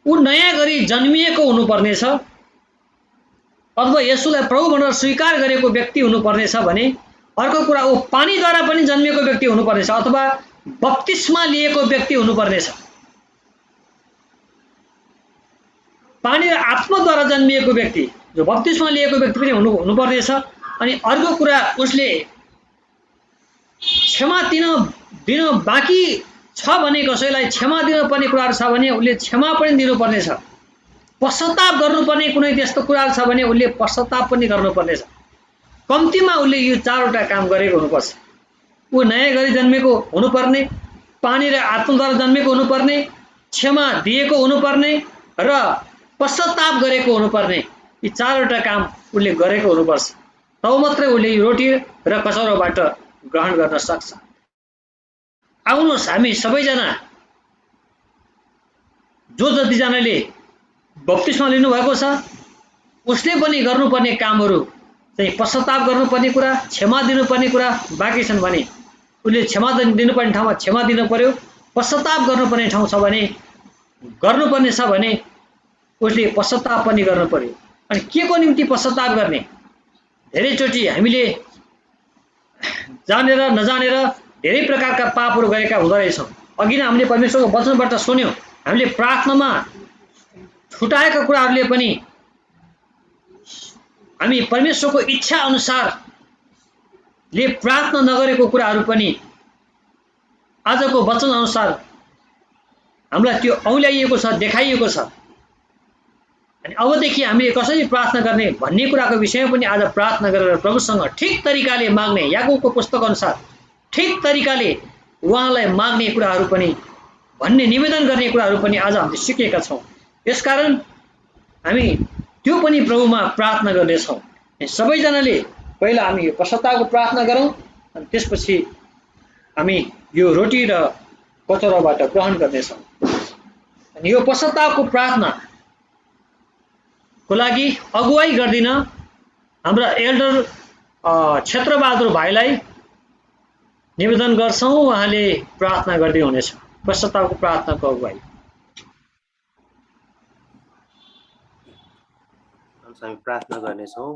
[SPEAKER 5] ऊ नयाँ गरी जन्मिएको हुनुपर्नेछ, अथवा यसुलाई प्रभु भनेर स्वीकार गरेको व्यक्ति हुनुपर्नेछ भने अर्को कुरा ऊ पानीद्वारा पनि जन्मिएको व्यक्ति हुनुपर्नेछ, अथवा बप्तिस्मा लिएको व्यक्ति हुनुपर्नेछ। पानी र आत्माद्वारा जन्मिएको व्यक्ति, जो बप्तिस्मा लिएको व्यक्ति पनि हुनुपर्नेछ। अनि अर्को कुरा उसले क्षमा दिन बाँकी छ भने, कसैलाई क्षमा दिनुपर्ने कुराहरू छ भने उसले क्षमा पनि दिनुपर्नेछ। पश्चाताप गर्नुपर्ने कुनै त्यस्तो कुराहरू छ भने उसले पश्चाताप पनि गर्नुपर्नेछ। कम्तीमा उसले यो 4वटा काम गरेको हुनुपर्छ। ऊ नयाँ गरी जन्मेको हुनुपर्ने, पानी र आत्माद्वारा जन्मेको हुनुपर्ने, क्षमा दिएको हुनुपर्ने र पश्चाताप गरेको हुनुपर्ने। यी 4वटा काम उसले गरेको हुनुपर्छ। तब मात्रै उसले यो रोटी र कचौराबाट ग्रहण गर्न सक्छ। आउनुहोस् हामी सबैजना, जो जतिजनाले बप्तिस्मा लिनुभएको छ उसले पनि गर्नुपर्ने कामहरू चाहिँ पश्चाताप गर्नुपर्ने कुरा, क्षमा दिनुपर्ने कुरा बाँकी छन् भने उसले क्षमा दिनुपर्ने ठाउँमा क्षमा दिनु पर्यो। पश्चाताप गर्नुपर्ने ठाउँ छ भने गर्नुपर्ने छ भने उसले पश्चाताप पनि गर्नु पर्यो। अनि के को निम्ति पश्चाताप गर्ने? धेरैचोटि हामीले जानेर नजानेर धेरै प्रकारका पापहरू गरेका हुँदो रहेछौँ। अघि नै हामीले परमेश्वरको वचनबाट सुन्यौँ, हामीले प्रार्थनामा छुटाएका कुराहरूले पनि हामी परमेश्वरको इच्छा अनुसारले प्रार्थना नगरेको कुराहरू पनि आजको वचन अनुसार हामीलाई त्यो औल्याइएको छ, देखाइएको छ। अनि अबदेखि हामीले कसरी प्रार्थना गर्ने भन्ने कुराको विषयमा पनि आज प्रार्थना गरेर प्रभुसँग ठिक तरिकाले माग्ने, याकूबको पुस्तक अनुसार ठिक तरिकाले उहाँलाई माग्ने कुराहरू पनि, भन्ने निवेदन गर्ने कुराहरू पनि आज हामीले सिकेका छौँ। यसकारण हामी त्यो पनि प्रभुमा प्रार्थना गर्नेछौँ। सबैजनाले पहिला हामी यो पश्चातापको प्रार्थना गरौँ, अनि त्यसपछि हामी यो रोटी र कचौराबाट ग्रहण गर्नेछौँ। अनि यो पश्चातापको प्रार्थनाको लागि अगुवाई गर्दिन हाम्रा एल्डर क्षेत्रबहादुर भाइलाई निवेदन गर्छौँ। उहाँले प्रार्थना गर्दै हुनेछ पश्चातापको प्रार्थनाको अगुवाई।
[SPEAKER 6] छ हामी प्रार्थना गर्नेछौँ।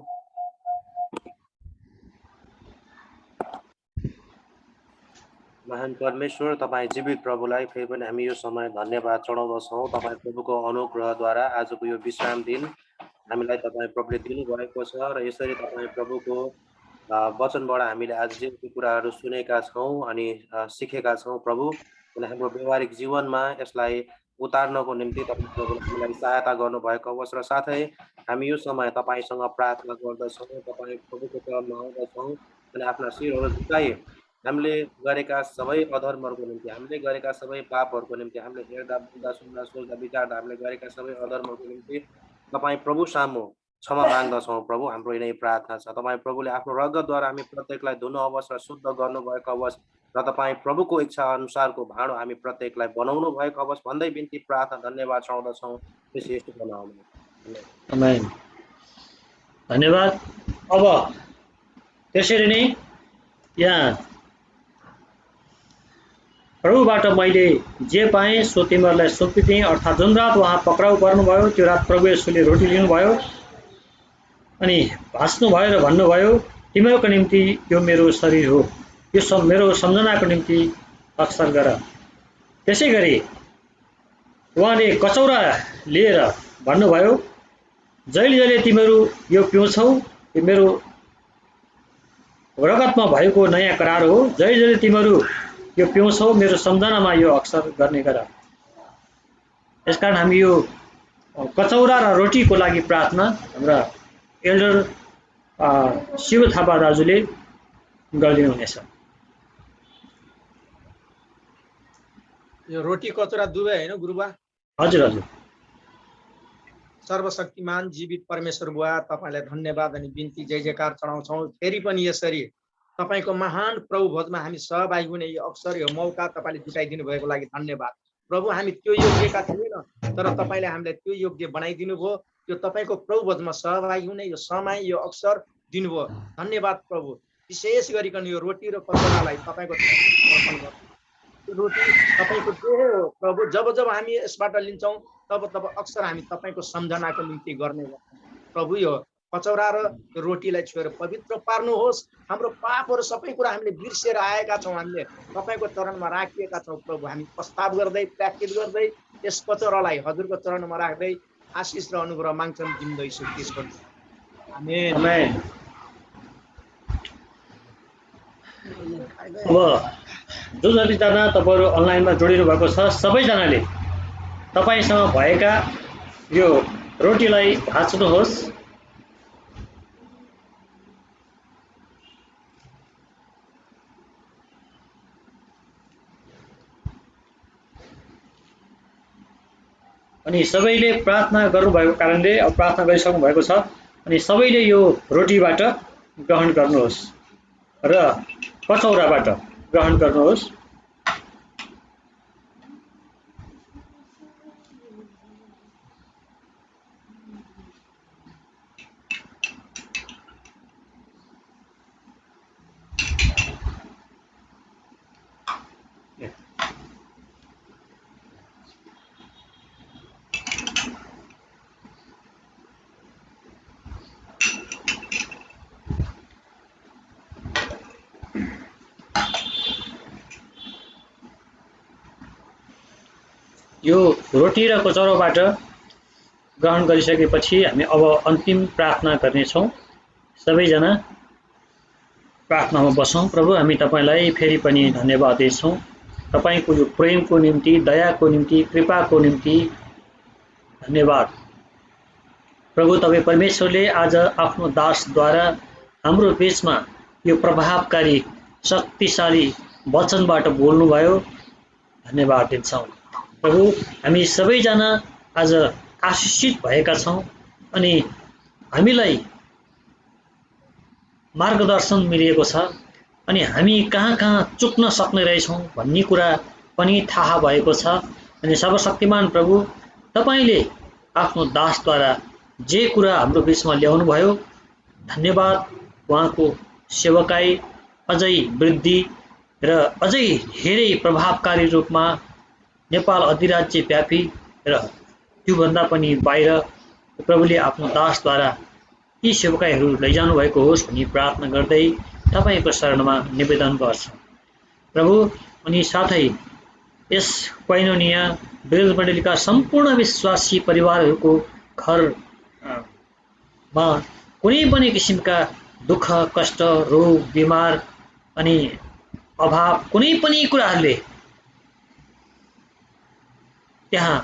[SPEAKER 6] महान परमेश्वर तपाईँ जीवित प्रभुलाई फेरि पनि हामी यो समय धन्यवाद चढाउँदछौँ। तपाईँ प्रभुको अनुग्रहद्वारा आजको यो विश्राम दिन हामीलाई तपाईँ प्रभुले दिनुभएको छ र यसरी तपाईँ प्रभुको वचनबाट हामीले आज जे कुराहरू सुनेका छौँ अनि सिकेका छौँ प्रभु, अनि हाम्रो व्यवहारिक जीवनमा यसलाई उतार्नको निम्ति तपाईँ प्रभुले हामीलाई सहायता गर्नुभएको होस् र साथै हामी यो समय तपाईँसँग प्रार्थना गर्दछौँ, तपाईँ प्रभुको चरणमा आउँदछौँ अनि आफ्ना शिरहरू झुकाई हामीले गरेका सबै अधर्महरूको निम्ति, हामीले गरेका सबै पापहरूको निम्ति, हामीले हेर्दा बोल्दा सुन्दा सोच्दा विचार्दा हामीले गरेका सबै अधर्महरूको निम्ति तपाईँ प्रभु सामु क्षमा माग्दछौँ प्रभु। हाम्रो यिनै प्रार्थना छ तपाईँ प्रभुले आफ्नो रगतद्वारा हामी प्रत्येकलाई धुनु होस् र शुद्ध गर्नुभएको होस् र तपाईँ प्रभुको इच्छा अनुसारको भाँडो हामी प्रत्येकलाई बनाउनु भएको होस् भन्दै बिन्ती प्रार्थना धन्यवाद चढाउँदछौँ।
[SPEAKER 5] आमेन। धन्यवाद। अब त्यसरी नै यहाँ प्रभुबाट मैले जे पाएँ सो तिमीहरूलाई सुम्पिदिएँ, अर्थात् जुन रात उहाँ पक्राउ पर्नुभयो त्यो रात प्रभु येशूले रोटी लिनुभयो अनि भाँच्नुभयो र भन्नुभयो तिमीहरूको निम्ति यो मेरो शरीर हो, यो सब मेरो सम्झनाको निम्ति अक्सर गर। त्यसै गरी उहाँले कचौरा लिएर भन्नुभयो जहिले जहिले तिमीहरू यो पिउँछौ यो मेरो रगतमा भएको नयाँ करार हो, जहिले जहिले तिमीहरू यो पिउँछौ मेरो सम्झनामा यो अक्सर गर्ने गर। यसकारण हामी यो कचौरा र रोटीको लागि प्रार्थना हाम्रा एल्डर शिव थापा दाजुले गरिदिनुहुनेछ।
[SPEAKER 8] यो रोटी कचौरा दुवै हैन गुरुबा?
[SPEAKER 5] हजुर हजुर।
[SPEAKER 8] सर्वशक्तिमान जीवित परमेश्वर बुवा तपाईलाई धन्यवाद अनि बिन्ती जय जयकार चढाउँछौँ। फेरि पनि यसरी तपाईको महान प्रभु भोजमा हामी सहभागी हुने यो अवसर यो मौका तपाईले जुटाइदिनु भएको लागि धन्यवाद प्रभु। हामी त्यो योग्यका थिएनौँ तर तपाईले हामीलाई त्यो योग्य बनाइदिनु भयो। यो तपाईको प्रभु भोजमा सहभागी हुने यो समय यो अवसर दिनुभयो, धन्यवाद प्रभु। विशेष गरिकन यो रोटी र कचौरालाई तपाईको अर्पण गर्छौँ। रोटी तपाईको देह हो प्रभु, जब जब हामी यसबाट लिन्छौँ तब तब अक्सर हामी तपाईको सम्झनाको निम्ति गर्ने गर्छौँ प्रभु। यो कचौरा र रोटीलाई छोएर पवित्र पार्नुहोस्। हाम्रो पापहरू सबै कुरा हामीले बिर्सेर आएका छौँ, हामीले तपाईको चरणमा राखिएका छौँ प्रभु। हामी प्रस्ताव गर्दै प्र्याक्टिस गर्दै यस कचौरालाई हजुरको चरणमा राख्दै आशिष र अनुग्रह माग्छौँ जिउँदै सुक्तिसको। आमेन।
[SPEAKER 5] अब जो जतिजना तपाईँहरू अनलाइनमा जोडिनु भएको छ सबैजनाले तपाईँसँग भएका यो रोटीलाई भाँच्नुहोस्। अनि सबैले प्रार्थना गर्नुभएको कारणले अब प्रार्थना गरिसक्नु भएको छ अनि सबैले यो रोटीबाट ग्रहण गर्नुहोस् र कचौराबाट ग्रहण गर्नुहोस्। यो रोटी र कचौराबाट ग्रहण गरिसकेपछि हामी अब अन्तिम प्रार्थना गर्नेछौँ। सबैजना प्रार्थनामा बसौँ। प्रभु हामी तपाईलाई फेरि पनि धन्यवाद दिन्छौँ तपाईको यो प्रेमको निम्ति, दयाको निम्ति, कृपाको निम्ति धन्यवाद प्रभु। तपाईँ परमेश्वरले आज आफ्नो दासद्वारा हाम्रो बीचमा यो प्रभावकारी शक्तिशाली वचनबाट बोल्नुभयो, धन्यवाद दिन्छौँ प्रभु। हामी सबैजना आज आशिषित भएका छौँ अनि हामीलाई मार्गदर्शन मिलेको छ अनि हामी कहाँ कहाँ चुक्न सक्ने रहेछौँ भन्ने कुरा पनि थाहा भएको छ। अनि सर्वशक्तिमान प्रभु तपाईले आफ्नो दासद्वारा जे कुरा हाम्रो बीचमा ल्याउनु भयो, धन्यवाद। उहाँको सेवकाई अझै वृद्धि र अझै धेरै प्रभावकारी रूपमा नेपाल अधिराज्य व्यापी र त्योभन्दा पनि बाहिर प्रभुले आफ्नो दासद्वारा यी सेवकाईहरू लैजानु भएको होस् भनी प्रार्थना गर्दै तपाईँको शरणमा निवेदन गर्छ प्रभु। अनि साथै यस कोइनोनिया विरोध मण्डलीका सम्पूर्ण विश्वासी परिवारहरूको घरमा कुनै पनि किसिमका दुःख कष्ट रोग बिमार अनि अभाव कुनै पनि कुराहरूले त्यहाँ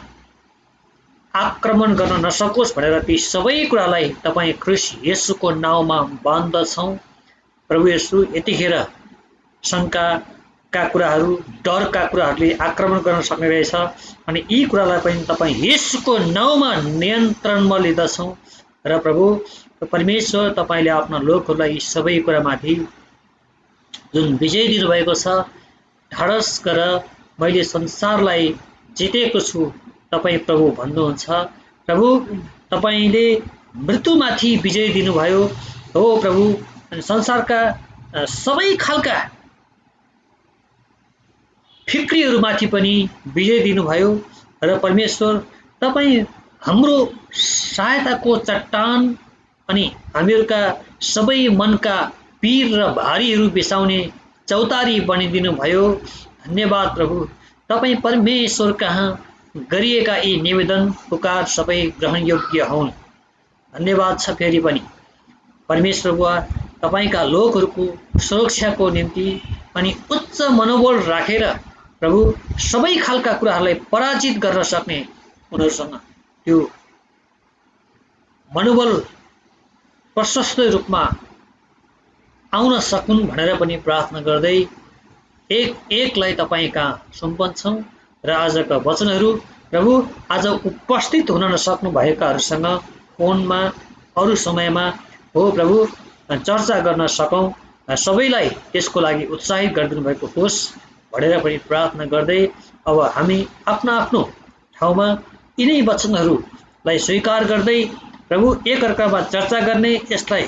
[SPEAKER 5] आक्रमण गर्न नसकोस् भनेर ती सबै कुरालाई तपाईँ ख्रिस्ट येशूको नाउँमा बान्दछौँ प्रभु येशू। यतिखेर शङ्काका कुराहरू डरका कुराहरूले आक्रमण गर्न सक्ने रहेछ अनि यी कुरालाई पनि तपाईँ येशूको नाउँमा नियन्त्रणमा लिँदछौँ र प्रभु परमेश्वर तपाईँले आफ्ना लोकहरूलाई यी सबै कुरामाथि जुन विजय दिनुभएको छ ढाडस गर मैले संसारलाई जितेको छु तपाईँ प्रभु भन्नुहुन्छ प्रभु। तपाईँले मृत्युमाथि विजय दिनुभयो हो प्रभु। संसारका सबै खालका फिक्रीहरूमाथि पनि विजय दिनुभयो र परमेश्वर तपाईँ हाम्रो सहायताको चट्टान अनि हामीहरूका सबै मनका पीर र भारीहरू बिसाउने चौतारी बनिदिनु भयो। धन्यवाद प्रभु। तपाईँ परमेश्वर कहाँ गरिएका यी निवेदन पुकार सबै ग्रहण योग्य हुन्। धन्यवाद छ फेरि पनि परमेश्वर बुवा तपाईँका लोकहरूको सुरक्षाको निम्ति अनि उच्च मनोबल राखेर प्रभु सबै खालका कुराहरूलाई पराजित गर्न सक्ने उनीहरूसँग त्यो मनोबल प्रशस्त रूपमा आउन सकुन् भनेर पनि प्रार्थना गर्दै एकलाई तपाईँ कहाँ सुम्पन्छौँ र आजका वचनहरू प्रभु आज उपस्थित हुन नसक्नु भएकाहरूसँग फोनमा अरू समयमा हो प्रभु चर्चा गर्न सकौँ सबैलाई त्यसको लागि उत्साहित गरिदिनु भएको होस् भनेर पनि प्रार्थना गर्दै अब हामी आफ्नो आफ्नो ठाउँमा यिनै वचनहरूलाई स्वीकार गर्दै प्रभु एकअर्कामा चर्चा गर्ने यसलाई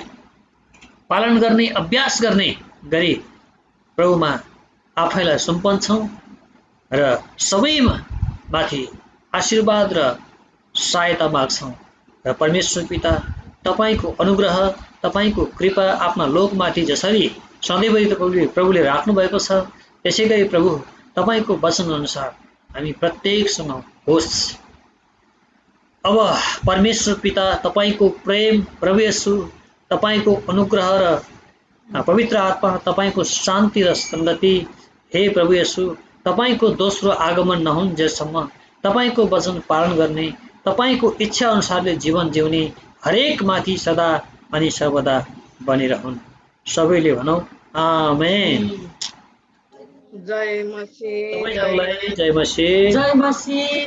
[SPEAKER 5] पालन गर्ने अभ्यास गर्ने गरी प्रभुमा आफैलाई सुम्पन्छौँ र सबैमा माथि आशीर्वाद र सहायता माग्छौँ र परमेश्वर पिता तपाईँको अनुग्रह तपाईँको कृपा आफ्ना लोकमाथि जसरी सधैँभरि प्रभुले राख्नु भएको छ त्यसै गरी प्रभु तपाईँको वचनअनुसार हामी प्रत्येकसँग होस्। अब परमेश्वर पिता तपाईँको प्रेम प्रभु येशू तपाईँको अनुग्रह र पवित्र आत्मा तपाईँको शान्ति र संगति हे प्रभु येशू तपाईँको दोस्रो आगमन नहुन्जेलसम्म तपाईँको वचन पालन गर्ने तपाईँको इच्छा अनुसारले जीवन जिउने हरेक माथि सदा अनि सर्वदा बनिरहन्। सबैले भनौँ आमेन।
[SPEAKER 9] जय मसीह।
[SPEAKER 5] जय मसीह।
[SPEAKER 9] जय मसीह।